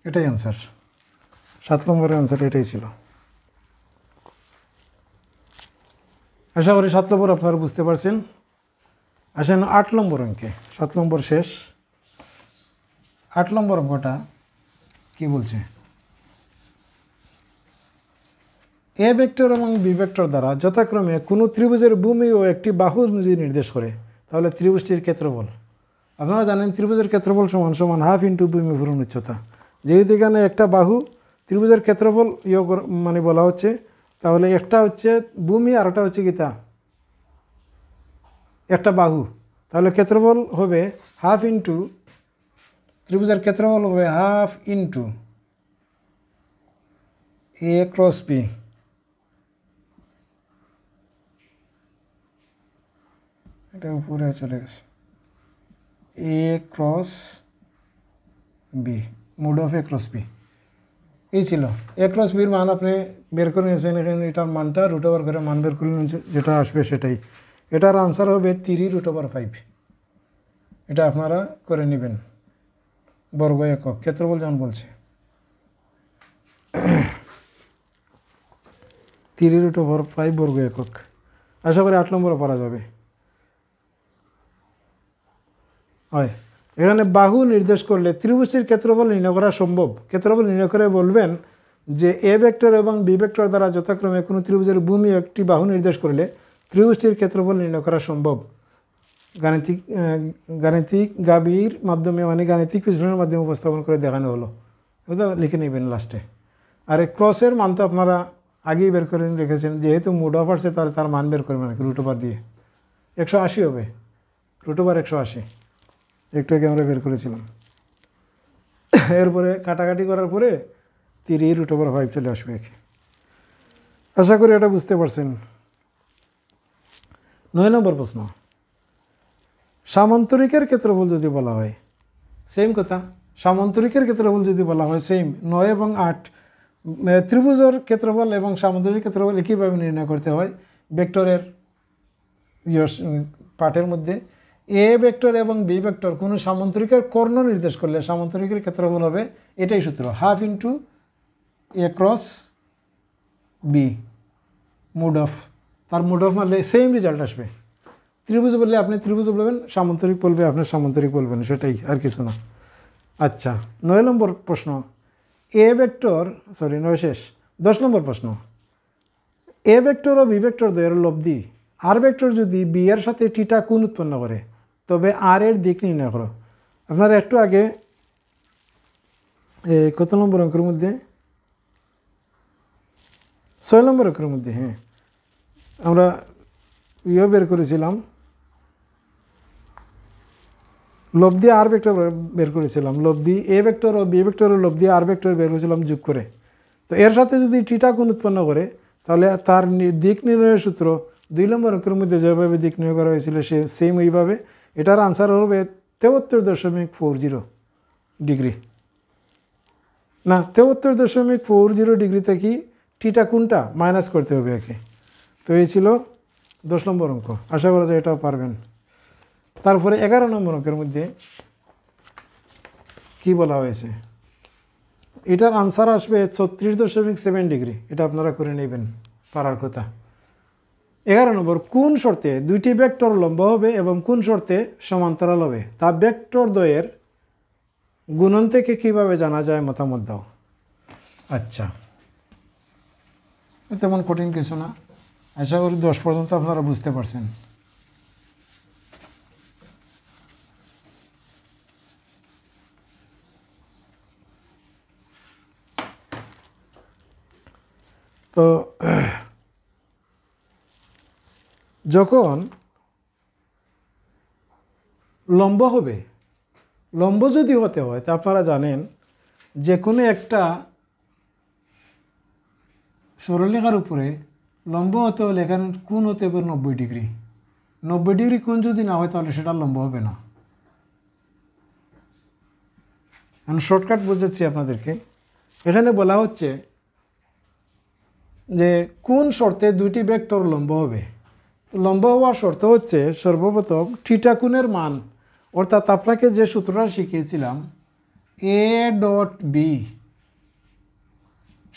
এটাই অ্যান্সার, 7 নম্বরের অ্যান্সার এটাই ছিল। আশা করি 7 নম্বর আপনারা বুঝতে পারছেন। আসেন 8 নম্বর অঙ্কে, 7 নম্বর শেষ। 8 নম্বর অঙ্কটা কি বলছে, এ ভেক্টর এবং বি ভেক্টর দ্বারা যথাক্রমে কোনো ত্রিভুজের ভূমি ও একটি বাহু যদি নির্দেশ করে, তাহলে ত্রিভুজটির ক্ষেত্রফল। আপনারা জানেন ত্রিভুজের ক্ষেত্রফল সমান সমান হাফ ইন্টু ভূমি পূরণ উচ্চতা। যেহেতু এখানে একটা বাহু ত্রিভুজের ক্ষেত্রফল মানে বলা হচ্ছে, তাহলে একটা হচ্ছে ভূমি আর একটা হচ্ছে গীতা একটা বাহু, তাহলে ক্ষেত্রফল হবে হাফ ইন্টু, ত্রিভুজের ক্ষেত্রফল হবে half into A cross B, এটা উপরে চলে গেছে, A cross B, mod of A cross B. এই ছিল এ ক্রস বির মান, আপনি বের করে নিয়েছেন, এখানে এটার মানটা √ওভার করে মান বের করে নিয়েছে, যেটা আসবে সেটাই। এটার আনসার হবে 3√5। এটা আপনারা করে নেবেন, বর্গ একক ক্ষেত্রফল যেমন বলছে 3√5 বর্গ একক। আশা করি 8 নম্বরে পড়া যাবে। হয় এখানে বাহু নির্দেশ করলে ত্রিভুজটির ক্ষেত্রফল নির্ণয় করা সম্ভব। ক্ষেত্রফল নির্ণয় করে বলবেন যে এ ভেক্টর এবং বি ভেক্টর দ্বারা যথাক্রমে কোনো ত্রিভুজের ভূমি একটি বাহু নির্দেশ করলে ত্রিভুজটির ক্ষেত্রফল নির্ণয় করা সম্ভব। গাণিতিক গাবির মাধ্যমে, মানে গাণিতিক বিশ্লেষণের মাধ্যমে উপস্থাপন করে দেখানো হলো, ওটা লিখে নেবেন লাস্টে। আর ক্রসের মান তো আপনারা আগেই বের করে রেখেছেন, যেহেতু মুড অফ আসছে তাহলে তার মান বের করবেন, √ওভার দিয়ে 180 হবে, √ওভার 180 একটু আগে আমরা বের করেছিলাম। এরপরে কাটাকাটি করার পরে 3√5 চলে আসবে। আশা করি এটা বুঝতে পারছেন। 9 নম্বর প্রশ্ন, সামান্তরিকের ক্ষেত্রফল যদি বলা হয়, সেম কথা, সামান্তরিকের ক্ষেত্রফল যদি বলা হয় সেম 9 এবং 8, ত্রিভুজের ক্ষেত্রফল এবং সামান্তরিক ক্ষেত্রফল একইভাবে নির্ণয় করতে হয় ভেক্টরের পাঠের মধ্যে। এ ভেক্টর এবং বি ভেক্টর কোনো সামান্তরিকের কর্ণ নির্দেশ করলে সামান্তরিকের ক্ষেত্রফল হবে, এটাই সূত্র, half into A cross B, mod of, তার মুড অফ মারলে সেম রেজাল্ট আসবে। ত্রিভুজ বললে আপনি ত্রিভুজ বলবেন, সামান্তরিক বলবে আপনি সামান্তরিক বলবেন, সেটাই, আর কিছু না। আচ্ছা, 9 নম্বর প্রশ্ন, এ ভেক্টর, 9 শেষ। 10 নম্বর প্রশ্ন, এ ভেক্টর ও বি ভেক্টর দ্বয়ের লব্ধি আর ভেক্টর যদি বি এর সাথে টিটা কোণ উৎপন্ন করে, তবে আর এর দিক নির্ণয় করো। আপনারা একটু আগে কত নম্বর অঙ্কের মধ্যে, 6 নম্বর অঙ্কের মধ্যে, হ্যাঁ, আমরা বের করেছিলাম, লব্ধি আর ভেক্টর বের করেছিলাম, লব্ধি এ ভেক্টর ও বি ভেক্টরের লব্ধি আর ভেক্টর বের করেছিলাম যোগ করে। তো এর সাথে যদি টিটা কোণ উৎপন্ন করে, তাহলে তার দিক নির্ণয়ের সূত্র 2 নম্বর অঙ্কের মধ্যে যেভাবে দিক নির্ণয় করা হয়েছিল সে সেম ওইভাবে। এটার আনসার হবে 73.40 ডিগ্রি, না 73.40 ডিগ্রি থেকে টিটা কোনটা মাইনাস করতে হবে একে। তো এই ছিল 10 নম্বর অঙ্ক। আশা করা যায় এটাও পারবেন। তারপরে 11 নম্বর অঙ্কের মধ্যে কি বলা হয়েছে, এটার আনসার আসবে 34.7 ডিগ্রি। এটা আপনারা করে নেবেন, পারার কথা। 11 নম্বর, কোন শর্তে দুইটি ভেক্টর লম্ব হবে এবং কোন শর্তে সমান্তরাল হবে তা ভেক্টর দ্বয়ের গুণন থেকে কিভাবে জানা যায়, মতামত দাও। আচ্ছা, তেমন কঠিন কিছু না, আশা করি 10 পর্যন্ত আপনারা বুঝতে পারছেন। তো যখন লম্ব হবে, লম্ব যদি হতে হয় তা আপনারা জানেন যে কোনো একটা সরলরেখার উপরে লম্ব হতে হলে এখানে কোণ হতে হবে 90 ডিগ্রি। 90 ডিগ্রি কোণ যদি না হয় তাহলে সেটা লম্ব হবে না। আমি শর্টকাট বোঝাচ্ছি আপনাদেরকে। এখানে বলা হচ্ছে যে কোন শর্তে দুইটি ভেক্টর লম্ব হবে। লম্ব হওয়ার শর্ত হচ্ছে সর্বপ্রথম থিটা কোণের মান, অর্থাৎ আপনাকে যে সূত্রটা শিখিয়েছিলাম এ ডট বি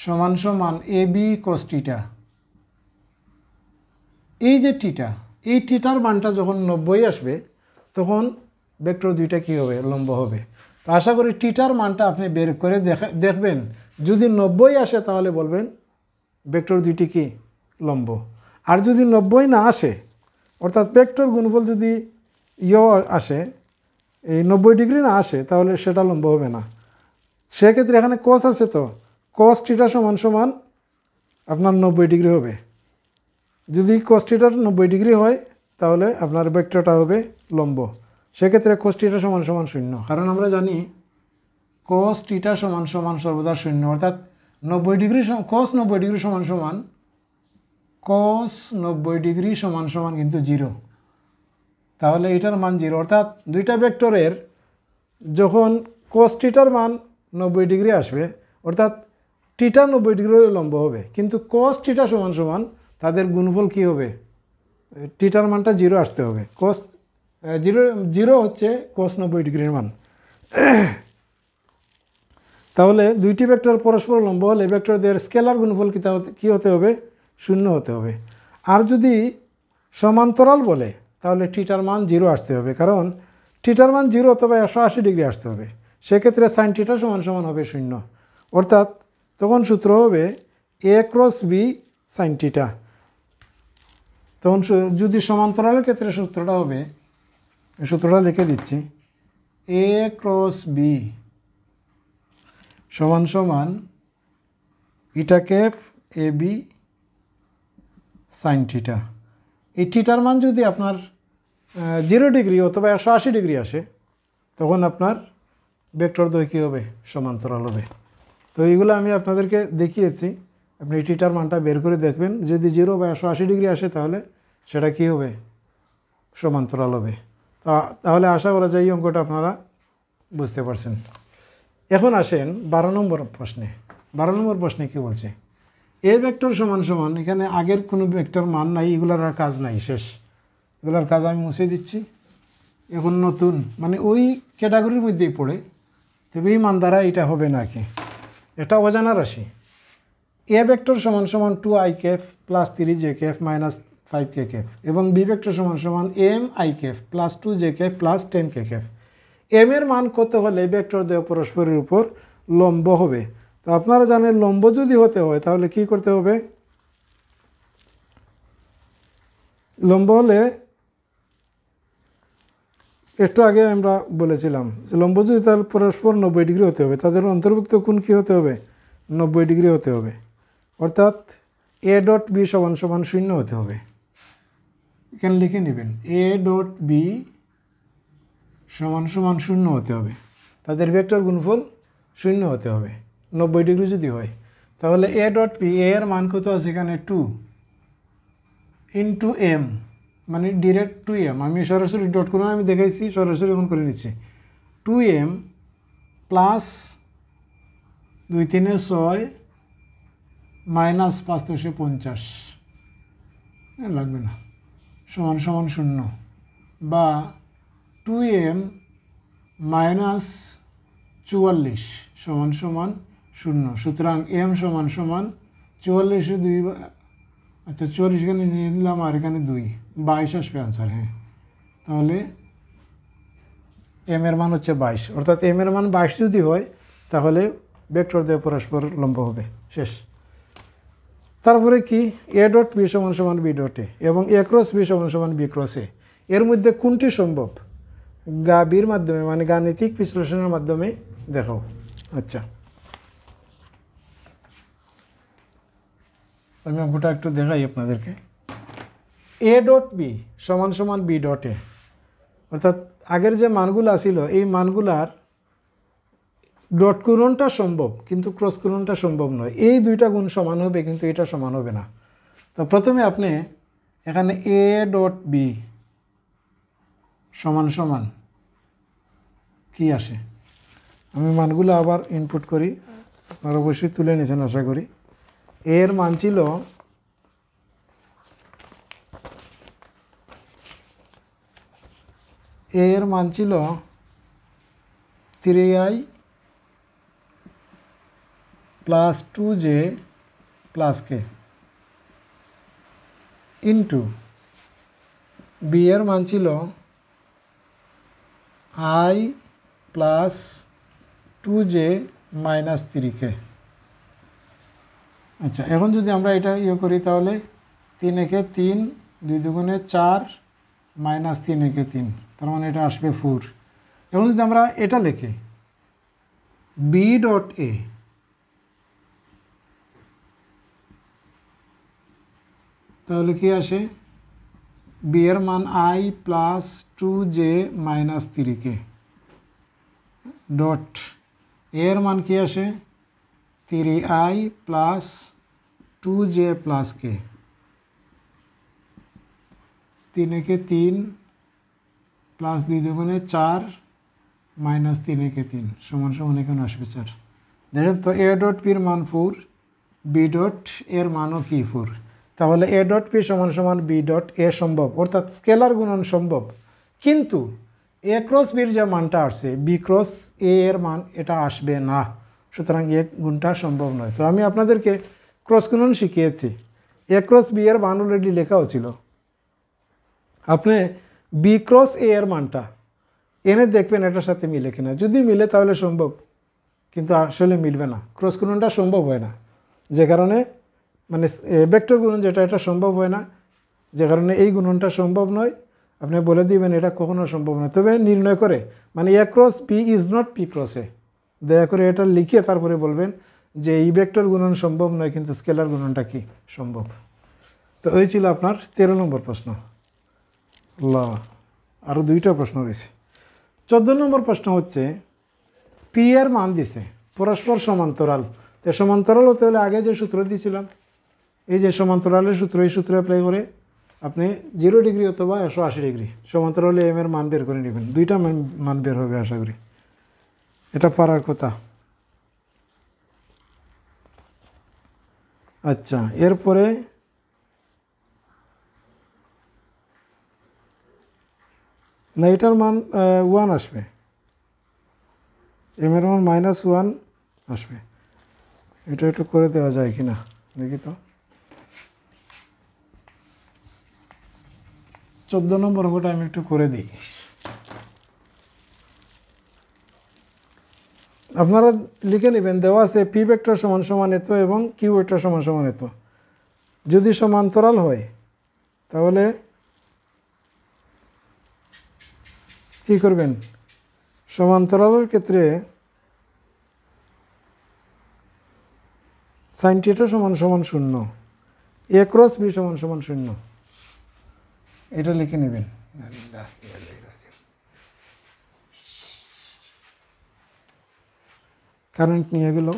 সমান সমান এ বি কস থিটা। এই যে থিটা, এই থিটার মানটা যখন 90 আসবে তখন ভেক্টর দুইটা কী হবে, লম্ব হবে। তো আশা করি থিটার মানটা আপনি বের করে দেখবেন, যদি 90 আসে তাহলে বলবেন ভেক্টর দুইটি কি লম্ব। আর যদি 90 না আসে, অর্থাৎ ভেক্টর গুণফল যদি আসে, এই 90 ডিগ্রি না আসে, তাহলে সেটা লম্ব হবে না। সেক্ষেত্রে এখানে কস আছে, তো কস থিটা সমান সমান আপনার 90 ডিগ্রি হবে। যদি কস থিটার 90 ডিগ্রি হয় তাহলে আপনার ভেক্টরটা হবে লম্ব। সেক্ষেত্রে কস থিটা সমান সমান 0, কারণ আমরা জানি কস থিটা সমান সমান সর্বদা 0, অর্থাৎ 90 ডিগ্রি কস 90 ডিগ্রি সমান সমান কস 90 ডিগ্রি সমান সমান কিন্তু 0। তাহলে এটার মান 0, অর্থাৎ দুইটা ভেক্টরের যখন কস থিটার মান 90 ডিগ্রি আসবে, অর্থাৎ থিটা 90 ডিগ্রি লম্ব হবে, কিন্তু কস থিটা সমান সমান তাদের গুণফল কী হবে, থিটার মানটা 0 আসতে হবে। কস 0 হচ্ছে কস 90 ডিগ্রির মান। তাহলে দুইটি ভেক্টর পরস্পর লম্ব হলে ভেক্টরদের স্কেলার গুণফল কী হতে হবে, 0 হতে হবে। আর যদি সমান্তরাল বলে তাহলে থিটার মান 0 আসতে হবে, কারণ থিটার মান 0 অথবা 180 ডিগ্রি আসতে হবে। সেক্ষেত্রে সাইন থিটা সমান সমান হবে 0, অর্থাৎ তখন সূত্র হবে এ ক্রস বি সাইন থিটা। তখন যদি সমান্তরালের ক্ষেত্রে সূত্রটা হবে, সূত্রটা লিখে দিচ্ছি, এ ক্রস বি সমান সমান ইটা cap A B sine theta. এই থিটার মান যদি আপনার 0 ডিগ্রি অথবা 180 ডিগ্রি আসে, তখন আপনার ভেক্টর দ্বয় কী হবে, সমান্তরাল হবে। তো এইগুলো আমি আপনাদেরকে দেখিয়েছি, আপনি এই থিটার মানটা বের করে দেখবেন। যদি 0 বা 180 ডিগ্রি আসে তাহলে সেটা কী হবে, সমান্তরাল হবে। তাহলে আশা করা যায় এই অঙ্কটা আপনারা বুঝতে পারছেন। এখন আসেন 12 নম্বর প্রশ্নে। 12 নম্বর প্রশ্নে কী বলছে, এ ভেক্টর সমান সমান, এখানে আগের কোনো ভেক্টর মান নাই, এগুলার আর কাজ নাই, শেষ। এগুলার কাজ আমি মুছে দিচ্ছি। এখন নতুন মানে ওই ক্যাটাগরির মধ্যেই পড়ে, তবে এই মান দ্বারা এটা হবে না কি, এটা অজানা রাশি। এ ভেক্টর সমান সমান 2i cap plus 3j cap minus 5k cap, এবং বি ভেক্টর সমান সমান mi cap plus 2j cap plus 10k cap. M এর মান কত হলে ভেক্টর দ্বয় পরস্পরের উপর লম্ব হবে। তো আপনারা জানেন লম্ব যদি হতে হয় তাহলে কি করতে হবে, লম্ব হলে একটু আগে আমরা বলেছিলাম যে লম্ব যদি তাহলে পরস্পর 90 ডিগ্রি হতে হবে, তাদের অন্তর্ভুক্ত কোণ কী হতে হবে, 90 ডিগ্রি হতে হবে, অর্থাৎ এ ডট বি সমান সমান 0 হতে হবে। এখানে লিখে নেবেন এ ডট বি সমান সমান 0 হতে হবে, তাদের ভেক্টর গুণফল 0 হতে হবে 90 ডিগ্রি যদি হয়। তাহলে এ ডট বি, এ এর মান কত আছে এখানে 2 ইন্টু এম, মানে ডিরেক্ট 2m, আমি সরাসরি ডট করে আমি দেখাইছি, সরাসরি এখন করে নিচ্ছি। 2m প্লাস 2 3 6 মাইনাস 550 লাগবে না সমান সমান 0 বা 2m মাইনাস 44 সমান সমান 0। সুতরাং m সমান সমান 44 2, আচ্ছা 44 এখানে নিয়ে নিলাম আর এখানে 2, 22 আসবে আনসার। হ্যাঁ, তাহলে m এর মান হচ্ছে 22, অর্থাৎ m এর মান 22 যদি হয় তাহলে ভেক্টর দিয়ে পরস্পর লম্ব হবে। শেষ। তারপরে কি a ডট b সমান সমান b ডট a এবং a ক্রস b সমান সমান b ক্রস a, এর মধ্যে কোনটি সম্ভব গাবির মাধ্যমে মানে গাণিতিক বিশ্লেষণের মাধ্যমে দেখাও। আচ্ছা, আমি অঙ্কটা একটু দেখাই আপনাদেরকে। a ডট b সমান সমান b ডট a, অর্থাৎ আগের যে মানগুলো ছিল এই মানগুলার ডট গুণনটা সম্ভব কিন্তু ক্রস গুণনটা সম্ভব নয়। এই দুইটা গুণ সমান হবে কিন্তু এটা সমান হবে না। তো প্রথমে আপনি এখানে a ডট b সমান সমান কি আসে, আমি মানগুলো আবার ইনপুট করি, আপনারা অবশ্যই তুলে নিয়েছেন আশা করি। এর মান ছিল এর মান ছিল 3i plus 2j plus k into b এর মান ছিল i plus 2j minus 3k। আচ্ছা, এখন যদি আমরা এটা করি তাহলে 3 একে 3, 2 দুগুণে 4 মাইনাস 3 একে 3, তার মানে এটা আসবে 4। এখন যদি আমরা এটা লিখি b ডট a, তাহলে কি আসে b এর মান i plus 2j minus 3k dot এর মান কি আসে 3i plus 2j plus k, 3 একে 3 প্লাস 2 দুগুণে 4 মাইনাস 3 একে 3 সমান সমান এখানে আসবে 4। দেখেন তো a ডট পির মান 4, b ডট এর মানও কি 4, তাহলে a ডট পি সমান সমান b ডট a সম্ভব, অর্থাৎ স্কেলার গুণন সম্ভব। কিন্তু a ক্রস বির যে মানটা আসছে b ক্রস a এর মান এটা আসবে না, সুতরাং এ গুণটা সম্ভব নয়। তো আমি আপনাদেরকে ক্রস গুণন শিখিয়েছি, a ক্রস b এর মান অলরেডি লেখাও ছিল। আপনি b ক্রস a এর মানটা এনে দেখবেন এটার সাথে মিলে কিনা, যদি মিলে তাহলে সম্ভব, কিন্তু আসলে মিলবে না। ক্রস গুণনটা সম্ভব হয় না, যে কারণে মানে ভেক্টর গুণন যেটা এটা সম্ভব হয় না, যে কারণে এই গুণনটা সম্ভব নয়। আপনি বলে দিবেন এটা কখনো সম্ভব নয়, তবে নির্ণয় করে মানে a cross b is not p cross a, দয়া করে এটা লিখে তারপরে বলবেন যে এই ভেক্টর গুণন সম্ভব নয় কিন্তু স্কেলার গুণনটা কি সম্ভব। তো ওই ছিল আপনার 13 নম্বর প্রশ্ন। আরও 2টা প্রশ্ন রয়েছে। 14 নম্বর প্রশ্ন হচ্ছে p এর মান দিছে পরস্পর সমান্তরাল। তো সমান্তরাল হতে হলে আগে যে সূত্র দিয়েছিলাম, এই যে সমান্তরালের সূত্র, এই সূত্র অ্যাপ্লাই করে আপনি 0 ডিগ্রি অথবা 180 ডিগ্রি সমান্তরালে এম এর মান বের করে নেবেন। 2টা মান বের হবে আশা করি, এটা পারার কথা। আচ্ছা, এরপরে না, এটার মান 1 আসবে, এম এর মান -1 আসবে। এটা একটু করে দেওয়া যায় কিনা দেখি তো। 14 নম্বর অঙ্কটা আমি একটু করে দিই। আপনারা লিখে নেবেন, দেওয়া আছে পি ভেক্টর সমান সমান এত এবং কিউ ভেক্টর সমান সমান এত। যদি সমান্তরাল হয় তাহলে কি করবেন, সমান্তরালের ক্ষেত্রে সাইন থিটা সমান সমান 0, এ ক্রস বি সমান সমান 0, এটা লিখে নেবেন। কারেন্ট নিয়ে গেল।